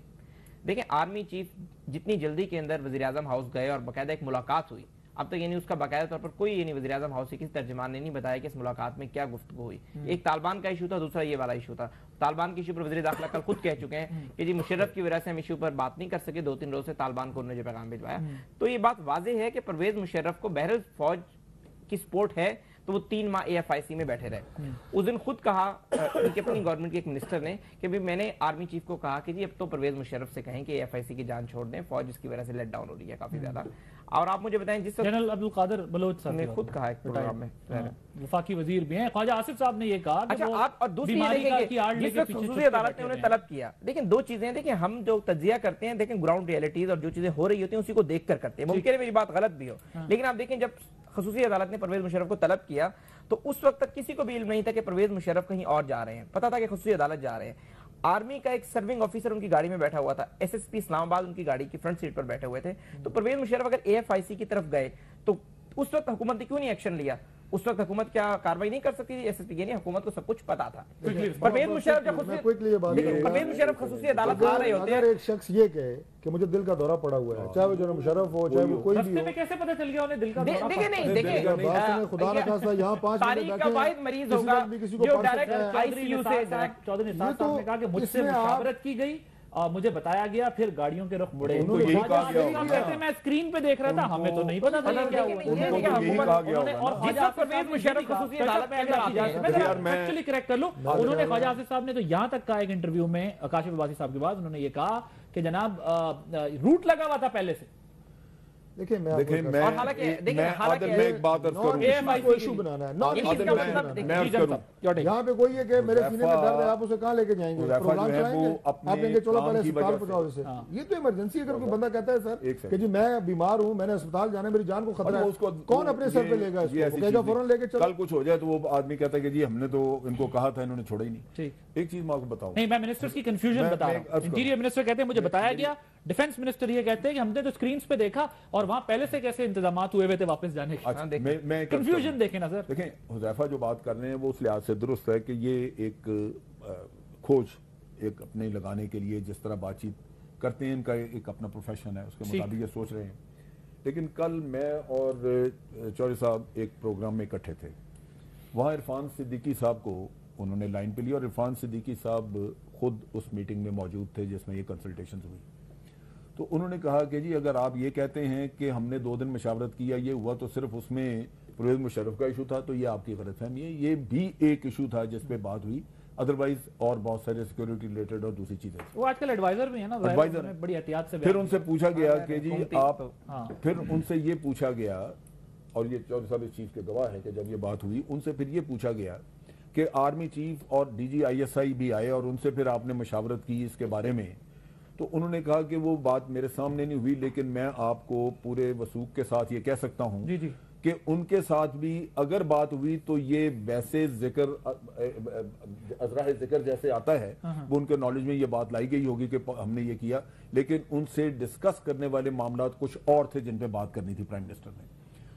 دیکھیں آرمی چیف جتنی جلدی کے اندر وزیر اعظم ہاؤس گئے اور باقاعدہ ایک ملاقات ہوئی, اب تک یعنی اس کا باقاعدہ طور پر کوئی یعنی وزیر اعظم ہاؤس سے کسی ترجمان نے نہیں بتایا کہ اس ملاقات میں کیا گفتگو ہوئی. ایک طالبان کا ایشو تھا, دوسرا یہ والا ایشو تھا. طالبان کے ایشو پر وزیر داخلہ کل خود کہہ چکے ہیں کہ جی مشرف کی وجہ سے ہم ایشو پر بات نہیں کر سکے, 2-3 روز سے طالبان کو انہوں نے جو پیغام بھجوایا. تو یہ بات واضح ہے کہ پرویز مشرف کو بہرحال فوج کی سپورٹ ہے, تو وہ 3 ماہ AFIC میں بیٹھے رہے. اس دن خود کہا ان کی اپنی گورنمنٹ کے ایک منسٹر نے کہ میں نے آرمی چیف کو کہا کہ جی اب تو پرویز مشرف سے کہیں کہ AFIC کی جان چھوڑ دیں, فوج اس کی وجہ سے لیٹ ڈاؤن ہو رہی ہے کافی زیادہ. اور آپ مجھے بتائیں, جس جنرل عبدالقادر بلوچ صاحب نے خود کہا ایک پروگرام میں, وفاقی وزیر بھی ہیں, خواجہ آصف صاحب نے یہ کہا. اچھا آپ, اور دوسری جس وقت خصوصی عدالت نے انہیں طلب کیا, دیکھیں 2 چیزیں, دیکھیں ہم جو تجزیہ کرتے ہیں, دیکھیں گراؤنڈ ریئلٹیز اور جو چیزیں ہو رہی ہوتی ہیں اسی کو دیکھ کر کرتے ہیں. ممکن ہے میری بات غلط بھی ہو, لیکن آپ دیکھیں جب خصوصی عدالت نے پرویز مشرف کو طلب کیا تو اس وقت تک کسی کو بھی علم نہیں تھا کہ پرویز مشرف کہیں اور جا رہے ہیں, پتا تھا کہ خصوصی عدالت جا رہے ہیں. آرمی کا ایک سرونگ آفیسر ان کی گاڑی میں بیٹھا ہوا تھا, SSP اسلام آباد ان کی گاڑی کی فرنٹ سیٹ پر بیٹھے ہوئے تھے. تو پرویز مشرف اگر AFIC کی طرف گئے تو اس وقت حکومت نے کیوں نہیں ایکشن لیا؟ اس وقت حکومت کیا کاروائی نہیں کر سکتی تھی؟ SSP یعنی حکومت کو سب کچھ پتا تھا. پرویز مشرف خصوصی عدالت آ رہے ہوتے ہیں. اگر ایک شخص یہ کہے کہ مجھے دل کا دورہ پڑا ہوا ہے, چاہے وہ جناب مشرف ہو چاہے وہ کوئی بھی ہو, کیسے پتہ چل گیا انہیں دل کا دورہ؟ دیکھیں نہیں, دیکھیں خدا نہ خواستہ یہاں 5 تاریخ کا واحد مریض ہوگا جو ڈائریکٹ ICU سے, چودھری نثار صاحب نے کہا کہ مجھ سے مشاورت کی گئی اور مجھے بتایا گیا, پھر گاڑیوں کے رخ مڑے. میں اسکرین پہ دیکھ رہا تھا, ہمیں تو نہیں پتا تھا کیا ہوا. انہوں نے خواجہ آصف صاحب نے تو یہاں تک کہا ایک انٹرویو میں کاشف عباسی صاحب کے بعد, انہوں نے یہ کہا کہ جناب روٹ لگا ہوا تھا پہلے سے, دیکھیں میں اور حالانکہ دیکھیں میں ایک بات عرض کروں کو ایشو بنانا ہے یہاں پہ کوئی ہے کہ میرے سینے میں درد ہے آپ اسے کہاں لے کے جائیں گے پروگرام چلائیں گے آپ کہیں گے چلو پہلے اسپتال پہنچاؤ اسے یہ تو ایمرجنسی اگر کوئی بندہ کہتا ہے سر کہ جی میں بیمار ہوں میں نے اسپتال جانا ہے میری جان کو خطرہ ہے کون اپنے سر پہ لے گا اس کو کہے گا فوراً لے کے چلو کل کچھ ہو جائے تو وہ آدمی کہتا ہے کہ جی ہم نے تو ان کو کہا تھا انہوں نے چھوڑا ہی نہیں ایک چیز میں آپ کو بتاؤں نہیں میں منسٹرز کی کنفیوژن بتا رہا ہوں انٹیریئر منسٹر کہتے ہیں مجھے بتایا گیا ڈیفنس منسٹر یہ کہتے ہیں کہ ہم نے تو سکرینز پہ دیکھا اور وہاں پہلے سے کیسے انتظامات ہوئے تھے واپس جانے کے کنفیوژن دیکھیں نا سر دیکھیں حذیفہ جو بات کر رہے ہیں وہ اس لحاظ سے درست ہے کہ یہ ایک کھوج ایک اپنے لگانے کے لیے جس طرح بات چیت کرتے ہیں ان کا ایک اپنا پروفیشن ہے اس کے مطابق یہ سوچ رہے ہیں لیکن کل میں اور چوہدری صاحب ایک پروگرام میں اکٹھے تھے وہاں عرفان صدیقی صاحب کو انہوں نے لائن پہ لی اور عرفان صدیقی صاحب خود اس میٹنگ میں موجود تھے جس میں یہ کنسلٹیشنز ہوئی تو انہوں نے کہا کہ جی اگر آپ یہ کہتے ہیں کہ ہم نے 2 دن مشاورت کیا یہ ہوا تو صرف اس میں پرویز مشرف کا ایشو تھا تو یہ آپ کی غلط فہمی ہے یہ بھی ایک ایشو تھا جس پہ بات ہوئی ادروائز اور بہت سارے سیکیورٹی ریلیٹڈ اور دوسری چیزیں وہ آج کل ایڈوائزر بھی ہیں نا ایڈوائزر بڑی احتیاط سے پھر ان سے پوچھا گیا کہ جی آپ پھر ان سے یہ پوچھا گیا اور یہ چودھری صاحب اس چیز کے گواہ ہے کہ جب یہ بات ہوئی ان سے پھر یہ پوچھا گیا کہ آرمی چیف اور D G I S I بھی آئے اور ان سے پھر آپ نے مشاورت کی اس کے بارے میں تو انہوں نے کہا کہ وہ بات میرے سامنے نہیں ہوئی لیکن میں آپ کو پورے وثوق کے ساتھ یہ کہہ سکتا ہوں کہ ان کے ساتھ بھی اگر بات ہوئی تو یہ ویسے ذکر ازراہ ذکر جیسے آتا ہے وہ ان کے نالج میں یہ بات لائی گئی ہوگی کہ ہم نے یہ کیا لیکن ان سے ڈسکس کرنے والے معاملات کچھ اور تھے جن پہ بات کرنی تھی پرائم منسٹر نے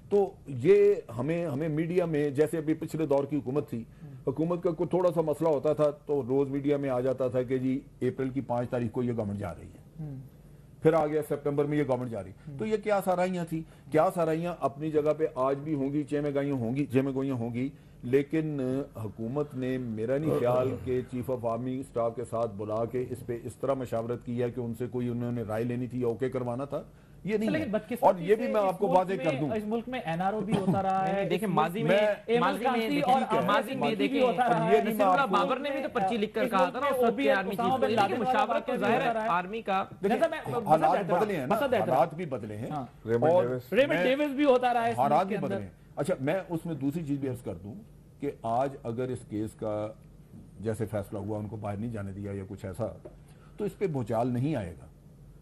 تو یہ ہمیں میڈیا میں جیسے ابھی پچھلے دور کی حکومت تھی حکومت کا کوئی تھوڑا سا مسئلہ ہوتا تھا تو روز میڈیا میں آ جاتا تھا کہ جی اپریل کی 5 تاریخ کو یہ گورنمنٹ جا رہی ہے پھر آ گیا سپٹمبر میں یہ گورنمنٹ جا رہی تو یہ کیا سارائیاں تھی کیا سارائیاں اپنی جگہ پہ آج بھی ہوں گی چہ گوئیاں ہوں گی لیکن حکومت نے میرا نہیں خیال کہ چیف آف آرمی اسٹاف کے ساتھ بلا کے اس پہ اس طرح مشاورت کی ہے کہ ان سے کوئی انہوں نے رائے لینی تھی یا اوکے کروانا تھا یہ نہیں ہے اور یہ بھی میں آپ کو واضح کر دوں اس ملک میں این آر او بھی ہوتا رہا ہے دیکھیں ماضی میں دیکھیں بابر نے بھی تو پرچی لکھ کر کہا تھا نا اس وقت آرمی چیف کو مشاورت تو ظاہر ہے آرمی کا حالات بدلے ہیں حالات بھی بدلے ہیں اور ریمنڈ ڈیوس بھی ہوتا رہا ہے حالات بھی بدلے ہیں اچھا میں اس میں دوسری چیز بھی عرض کر دوں کہ آج اگر اس کیس کا جیسے فیصلہ ہوا ان کو باہر نہیں جانے دیا یا کچھ ایسا تو اس پہ بھوچال نہیں آئے گا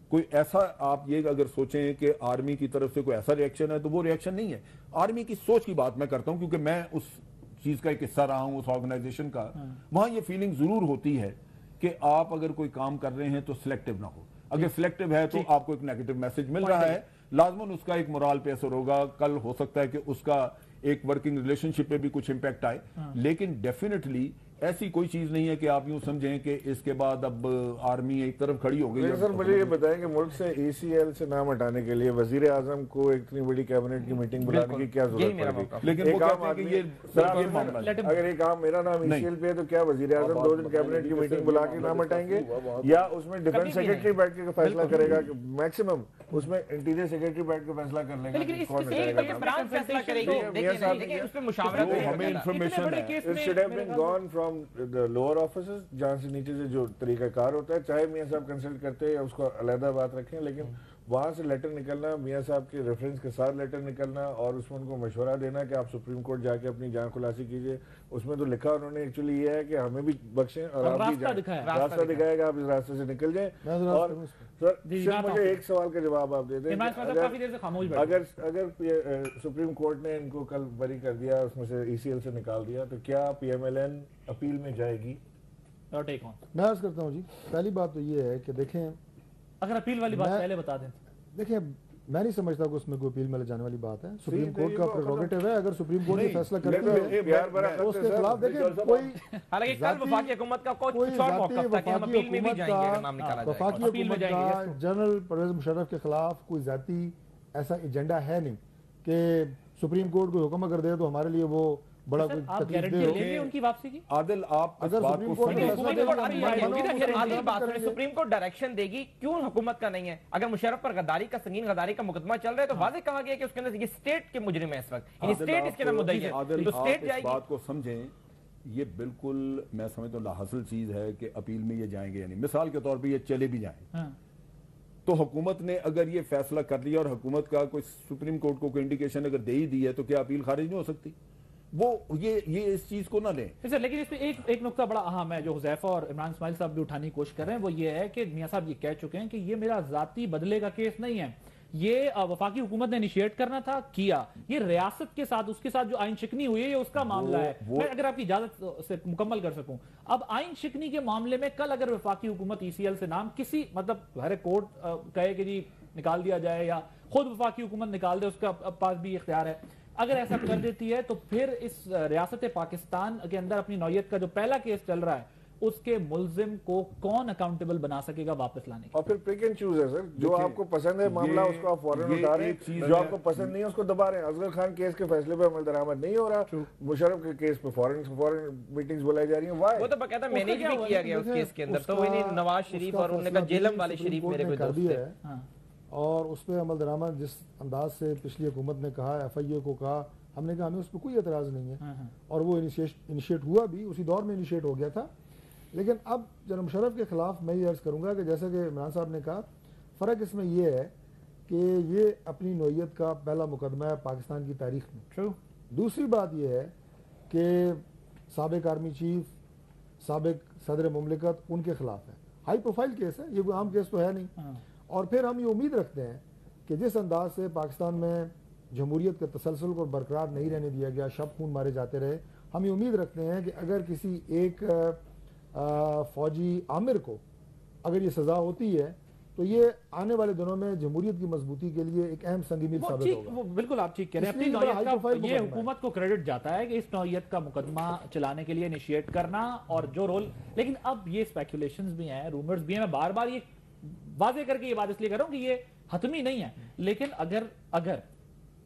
کوئی ایسا آپ یہ اگر سوچیں کہ آرمی کی طرف سے کوئی ایسا ریئیکشن ہے تو وہ ریئیکشن نہیں ہے آرمی کی سوچ کی بات میں کرتا ہوں کیونکہ میں اس چیز کا ایک حصہ رہا ہوں اس آرگنائزیشن کا وہاں یہ فیلنگ ضرور ہوتی ہے کہ آپ اگر کوئی کام کر رہے ہیں تو سلیکٹیو نہ ہو اگر سلیکٹیو ہے تو آپ کو ایک نیگیٹو میسج مل رہا ہے لازماً اس کا ایک مورال پہ اثر ہوگا کل ہو سکتا ہے کہ اس کا ایک ورکنگ ریلیشن شپ پہ بھی کچھ امپیکٹ آئے لیکن ڈیفینیٹلی ایسی کوئی چیز نہیں ہے کہ آپ یوں سمجھیں کہ اس کے بعد اب آرمی ایک طرف کھڑی ہو گئی سر مجھے یہ بتائیں کہ ملک سے ای سی ایل سے نام ہٹانے کے لیے وزیر اعظم کو اتنی بڑی کیبنٹ کی میٹنگ بلانے کی کیا ضرورت پڑ گئی لیکن وہ کہتے ہیں کہ یہ اگر ایک کام میرا نام ای سی ایل پہ ہے تو کیا وزیر اعظم 2 دن کیبنٹ کی میٹنگ بلا کے نام ہٹائیں گے یا اس میں ڈیفنس سیکرٹری بیٹھ کے فیصلہ کرے گا کہ میکسیمم اس میں انٹیریئر سیکرٹری بیٹھ کے فیصلہ کر لے گا کون ہٹائے گا آفیسز جہاں سے نیچے سے جو طریقہ کار ہوتا ہے چاہے میاں صاحب کنسلٹ کرتے ہیں یا اس کو علیحدہ بات رکھیں لیکن وہاں سے لیٹر نکلنا میاں صاحب کے ریفرنس کے ساتھ لیٹر نکلنا اور اس میں ان کو مشورہ دینا کہ آپ سپریم کورٹ جا کے اپنی جان خلاصی کیجئے اس میں تو لکھا انہوں نے ایکچولی یہ ہے کہ ہمیں بھی بخشیں اور آپ بھی راستہ دکھائے گا آپ اس راستے سے نکل جائیں اور سر مجھے ایک سوال کا جواب آپ دے دیں اگر سپریم کورٹ نے ان کو کل بری کر دیا اس میں سے ای سی ایل سے نکال دیا تو کیا P M L N appeal میں جائے گی میں عرض کرتا ہوں جی پہلی بات تو یہ ہے کہ دیکھیں اگر اپیل والی بات پہلے بتا دیں دیکھیں میں نہیں سمجھتا کہ اس میں کوئی اپیل میں لے جانے والی بات ہے سپریم کورٹ کا پریروگیٹو ہے اگر سپریم کورٹ یہ فیصلہ کرتی ہے اس کے خلاف دیکھیں کوئی وفاقی حکومت کا جنرل پرویز مشرف کے خلاف کوئی ذاتی ایسا ایجنڈا ہے نہیں کہ سپریم کورٹ کوئی حکم اگر دے تو ہمارے لیے وہ بڑا کوئی تکلیف دے ہو ان کی واپسی کی عادل آپ اگر supreme court supreme court direction دے گی کیوں حکومت کا نہیں ہے اگر مشرف پر غداری کا سنگین غداری کا مقدمہ چل رہا ہے تو واضح کہا گیا کہ اس کے اندر یہ اسٹیٹ کے مجرم ہے اس وقت اسٹیٹ اس کے اندر مدعی ہے تو اسٹیٹ جائے گی بات کو سمجھیں یہ بالکل میں سمجھتا ہوں لاحاصل چیز ہے کہ اپیل میں یہ جائیں گے یعنی مثال کے طور پہ یہ چلے بھی جائیں تو حکومت نے اگر یہ فیصلہ کر لیا اور حکومت کا کوئی سپریم کورٹ کو کوئی انڈیکیشن اگر دے ہی دی ہے تو کیا اپیل خارج نہیں ہو سکتی؟ وہ یہ اس چیز کو نہ لیں. لیکن اس میں ایک نقطہ بڑا اہم ہے جو حذیفہ اور عمران اسماعیل صاحب بھی اٹھانے کی کوشش کر رہے ہیں، وہ یہ ہے کہ میاں صاحب یہ کہہ چکے ہیں کہ یہ میرا ذاتی بدلے کا کیس نہیں ہے، یہ وفاقی حکومت نے انیشیٹ کرنا تھا، کیا. یہ ریاست کے ساتھ اس کے ساتھ جو آئین شکنی ہوئی ہے یہ اس کا معاملہ ہے. میں اگر آپ کی اجازت سے مکمل کر سکوں، اب آئین شکنی کے معاملے میں کل اگر وفاقی حکومت ECL سے نام کسی مطلب ہر کورٹ کہے کہ جی نکال دیا جائے یا خود وفاقی حکومت نکال دے، اس کا پاس بھی اختیار ہے، اگر ایسا کر دیتی ہے تو پھر اس ریاست پاکستان کے اندر اپنی نوعیت کا جو پہلا کیس چل رہا ہے اس کے ملزم کو کون اکاؤنٹیبل بنا سکے گا واپس لانے کے؟ اور پھر پک اینڈ چوز ہے سر، جو آپ کو پسند ہے معاملہ اس کو آپ فوراً اٹھا رہے ہیں، جو آپ کو پسند نہیں ہے اس کو دبا رہے ہیں. اصغر خان کیس کے فیصلے پہ عمل درآمد نہیں ہو رہا، مشرف کے کیس پہ فوراً میٹنگز بلائی جا رہی ہیں. وائی؟ وہ تو باقاعدہ مینیج بھی کیا گیا اس کیس کے اندر، تو وہی نواز شریف اور انہوں نے کہا جیلم والے شریف میرے کوئی دوست ہے، اور اس پہ عمل درآمد جس انداز سے پچھلی حکومت نے کہا، FIA کو کہا، ہم نے کہا ہمیں اس پہ کوئی اعتراض نہیں ہے، اور وہ انیشیٹ ہوا بھی اسی دور میں انیشیٹ ہو گیا تھا. لیکن اب جناب مشرف کے خلاف میں یہ عرض کروں گا کہ جیسا کہ عمران صاحب نے کہا، فرق اس میں یہ ہے کہ یہ اپنی نوعیت کا پہلا مقدمہ ہے پاکستان کی تاریخ میں. دوسری بات یہ ہے کہ سابق آرمی چیف، سابق صدر مملکت ان کے خلاف ہے، ہائی پروفائل کیس ہے، یہ کوئی عام کیس تو ہے نہیں. اور پھر ہم یہ امید رکھتے ہیں کہ جس انداز سے پاکستان میں جمہوریت کے تسلسل کو برقرار نہیں رہنے دیا گیا، شب خون مارے جاتے رہے، ہم یہ امید رکھتے ہیں کہ اگر کسی ایک فوجی عامر کو اگر یہ سزا ہوتی ہے تو یہ آنے والے دنوں میں جمہوریت کی مضبوطی کے لیے ایک اہم سنگ میل ثابت ہوگا. بالکل آپ ٹھیک کہہ رہے ہیں، اپنی نوعیت کا یہ حکومت کو کریڈٹ جاتا ہے کہ اس نوعیت کا مقدمہ چلانے کے لیے انیشیٹ کرنا اور جو رول. لیکن اب یہ اسپیکولیشنز بھی ہیں، رومرز بھی ہیں، میں بار بار یہ واضح کر کے یہ بات اس لیے کر رہا ہوں کہ یہ حتمی نہیں ہے، لیکن اگر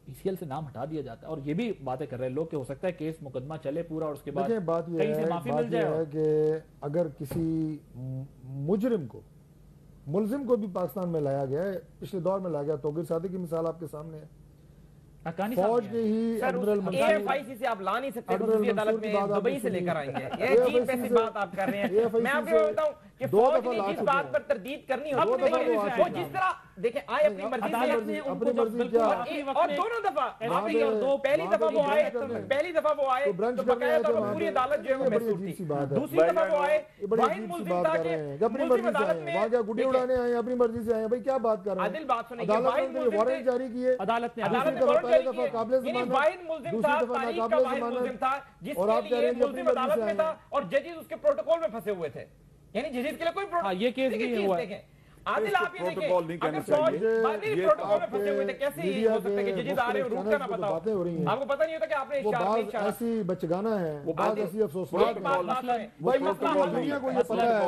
ECL سے نام ہٹا دیا جاتا ہے، اور یہ بھی باتیں کر رہے ہیں لوگ کہ ہو سکتا ہے کیس مقدمہ چلے پورا اور اس کے بعد بات یہ ہے کہ اگر کسی مجرم کو، ملزم کو بھی پاکستان میں لایا گیا ہے، پچھلے دور میں لایا گیا، توقیر صادق کی مثال آپ کے سامنے ہے. فوج کے ہی AFIC سے آپ لا نہیں سکتے، خصوصی عدالت میں دبئی سے لے کر آئیں گے. یہ عجیب پیسی بات آپ کر رہے ہیں. میں آپ کو بتاؤں کہ فوج نے جس بات پر تردید کرنی ہوتی ہے وہ جس طرح دیکھیں آئے اپنی مرضی سے، اور دونوں دفعہ پہلی دفعہ وہ آئے تو بقایا طور پر پوری عدالت جو ہے وہ محسوس تھی. دوسری دفعہ وہ آئے واحد ملزم تھا کہ ملزم عدالت میں وہاں کیا گڈی اڑانے آئے، اپنی مرضی سے آئے. بھائی کیا بات کر رہے ہیں؟ عادل بات سنیں، عدالت نے وارنٹ جاری کیے، عدالت نے پہلی دفعہ قابل ضمانت، واحد ملزم تھا، تاریخ کا واحد ملزم تھا جس کے لیے ملزم عدالت میں تھا اور ججز اس کے پروٹوکول میں پھنسے ہوئے تھے. یعنی ججز کے لیے کوئی یہ کیس نہیں ہوا. عادل آپ یہ دیکھیں اگر فوج پروٹوکول میں پھنسے ہوئے تھے کیسے ہی ہو سکتا ہے کہ ججز آ رہے ہیں روٹ کا نہ پتا ہو؟ آپ کو پتہ نہیں ہوتا کہ آپ نے اشارہ نہیں اشارہ. ایسی بچگانا ہے، وہ بعض ایسی افسوسناک ہے. دنیا کو یہ پتا ہے،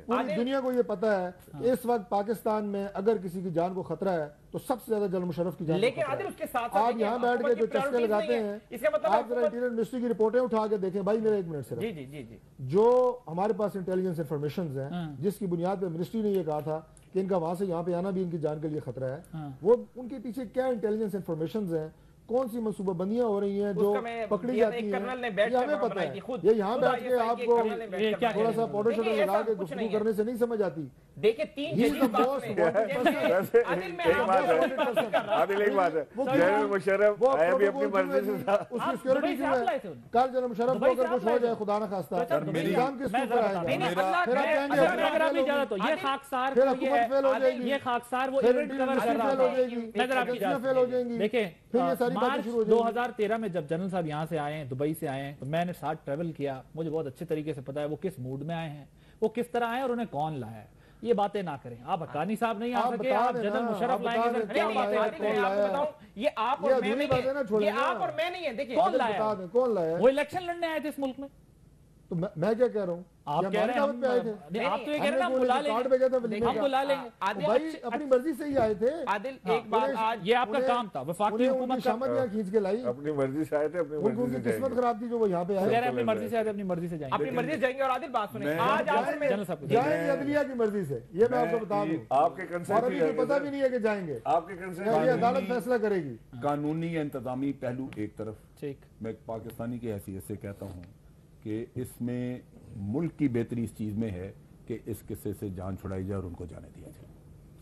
پوری دنیا کو یہ پتا ہے اس وقت پاکستان میں اگر کسی کی جان کو خطرہ ہے تو سب سے زیادہ جنرل مشرف کی جان. لیکن عادل اس کے ساتھ آپ یہاں بیٹھ کے جو چسکے لگاتے ہیں، آپ ذرا انٹیریئر منسٹری کی رپورٹیں اٹھا کے دیکھیں. بھائی میرا ایک منٹ سے جی جو ہمارے پاس انٹیلیجنس انفارمیشنز ہیں جس کی بنیاد پہ منسٹری نے یہ کہا تھا کہ ان کا وہاں سے یہاں پہ آنا بھی ان کی جان کے لیے خطرہ ہے، وہ ان کے پیچھے کیا انٹیلیجنس انفارمیشنز ہیں، کون سی منصوبہ بندیاں ہو رہی ہیں جو پکڑی جاتی ہیں، یہ ہمیں پتہ ہے. یہ یہاں بیٹھ کے آپ کو تھوڑا سا پاؤڈر شوڈر لگا کے گفتگو کرنے سے نہیں سمجھ آتی. دیکھیں تین ایک بات ہے، عادل ایک بات ہے، جنرل مشرف آیا بھی اپنی مرضی سے تھا. اس کی سیکورٹی کیوں ہے؟ کل جنرل مشرف کو اگر کچھ ہو جائے خدا نہ خواستہ نظام کس پر آئے گا؟ پھر آپ کہیں گے اگر آپ اجازت ہو، یہ خاکسار پھر حکومت فیل ہو جائے گی، یہ خاکسار وہ پھر ایونٹ کور کر رہا فیل ہو جائے گی، ہے. فیل ہو جائیں گی. دیکھیں پھر یہ ساری باتیں مارچ شروع ہو جائیں گی. 2013 میں جب جنرل صاحب یہاں سے آئے ہیں، دبئی سے آئے ہیں، تو میں نے ساتھ ٹریول کیا، مجھے بہت اچھے طریقے سے پتا ہے وہ کس موڈ میں آئے ہیں، وہ کس طرح آئے اور انہیں کون لایا ہے. یہ باتیں نہ کریں. آپ حقانی صاحب نہیں آ سکے، آپ جنرل مشرف لائیں گے. یہ آپ اور میں نہیں ہے، یہ آپ اور میں نہیں ہے. دیکھیں کون لایا؟ کون لایا؟ وہ الیکشن لڑنے آئے تھے اس ملک میں. تو میں کیا کہہ رہا ہوں، آپ کہہ رہے ہیں آپ تو یہ کہہ رہے ہیں ہم بلا لیں گے، ہم بلا لیں گے. بھائی اپنی مرضی سے ہی آئے تھے. عادل ایک بات آج یہ آپ کا کام تھا، وفاقی حکومت کا شامت یہاں کھینچ کے لائی، اپنی مرضی سے آئے تھے، اپنی مرضی سے ان کی قسمت خراب تھی جو وہ یہاں پہ آئے. اپنی مرضی سے آئے، اپنی مرضی سے جائیں گے، اپنی مرضی سے جائیں گے. اور عادل بات سنیں، آج جائیں گے عدلیہ کی مرضی سے، یہ میں آپ کو بتا دوں. آپ کے اور ابھی کوئی پتہ بھی نہیں ہے کہ جائیں گے، آپ کے یہ عدالت فیصلہ کرے گی. قانونی یا انتظامی پہلو ایک طرف، ٹھیک، میں ایک پاکستانی کی حیثیت سے کہتا ہوں کہ اس میں ملک کی بہتری اس چیز میں ہے کہ اس قصے سے جان چھڑائی جائے اور ان کو جانے دیا جائے.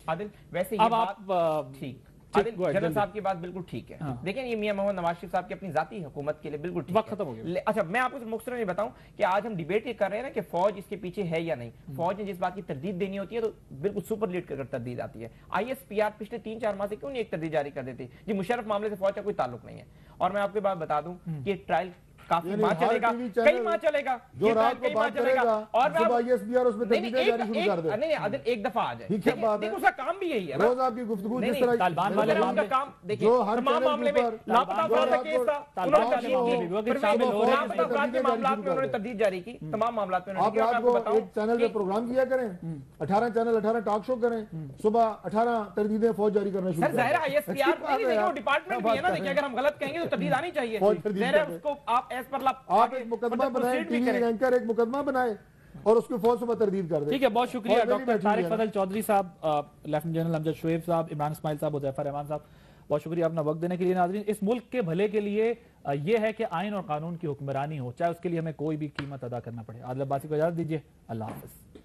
عادل वैसे अब ये आप बात ठीक आदिल, go ahead, जनरल जल्दी। साहब की बात बिल्कुल ठीक है। हाँ। देखें ये मियां मोहम्मद नवाज शरीफ साहब की अपनी जाती हुकूमत के लिए बिल्कुल ठीक वक्त है। खत्म हो गया। अच्छा मैं आपको मुख्तसरन ये बताऊं कि आज हम डिबेट ये कर रहे हैं ना कि फौज इसके पीछे है या नहीं। फौज ने जिस बात की तरदीद देनी होती है तो बिल्कुल सुपर लीड कर तरदीद आती है। ISPR पिछले 3-4 माह से क्यों नहीं एक तरदीद जारी कर देती जी? मुशर्रफ मामले से फौज का कोई ताल्लुक नहीं है। और मैं आपको बात बता दूं कि ट्रायल काफी यानी माह हर चलेगा, टीवी कई चैनल माह चलेगा, जो ये रात ट्रायल को कई माह बात चलेगा। करेगा, और मैं सुबह आप- ISPR उसमें नहीं, नहीं, तरदीदें जारी शुरू कर दे। नहीं नहीं आदिल एक दफा आ जाए। ये क्या देखिए, बात है? देखिए, उसका काम भी यही है ना। रोज आपकी गुफ्तगू नहीं, जिस नहीं, तरह तालिबान वो वाले मेरा उनका मामले- काम देखिए, जो हर तमाम चैनल मामले के में ऊपर लापता जो अफराद का रात केस को था, तालिबान उन्होंने वाले तरदीद मामले की। भी, वो कि फिर शामिल हो रहे हैं। लापता अफराद के मामलात में उन्होंने तरदीद जारी की, तमाम मामलात में उन्होंने आप की। और मैं रात आपको को बताऊं एक चैनल पे कि- प्रोग्राम किया करें, 18 चैनल 18 टॉक शो करें, सुबह 18 तरदीदें फौज जारी करना शुरू सर जाहिर है अच्छी ISPR बात है देखिए वो यार। डिपार्टमेंट क्या भी है ना। बात देखिए कर अगर हम गलत कहेंगे तो तरदीद आनी चाहिए। फौज तरदीद जाहिर है करे। उसको आप एज पर आप एक मुकदमा बनाए, टीवी एंकर एक मुकदमा बनाए और उसकी फौज सुबह तरदीद कर दे। ठीक है, बहुत शुक्रिया फौज मेरी डॉक्टर बैठी तारिक हुई है ना। फजल चौधरी साहब, लेफ्टिनेंट जनरल अमजद शोएब साहब, इमरान इस्माइल साहब, हुज़ैफा रहमान साहब, बहुत शुक्रिया अपना वक्त देने के लिए। नाज़रीन, इस मुल्क के भले के लिए ये है कि आइन और कानून की हुक्मरानी हो, चाहे उसके लिए हमें कोई भी कीमत अदा करना पड़े। आदिल अब्बासी को इजाजत दीजिए, अल्लाह हाफ़िज़।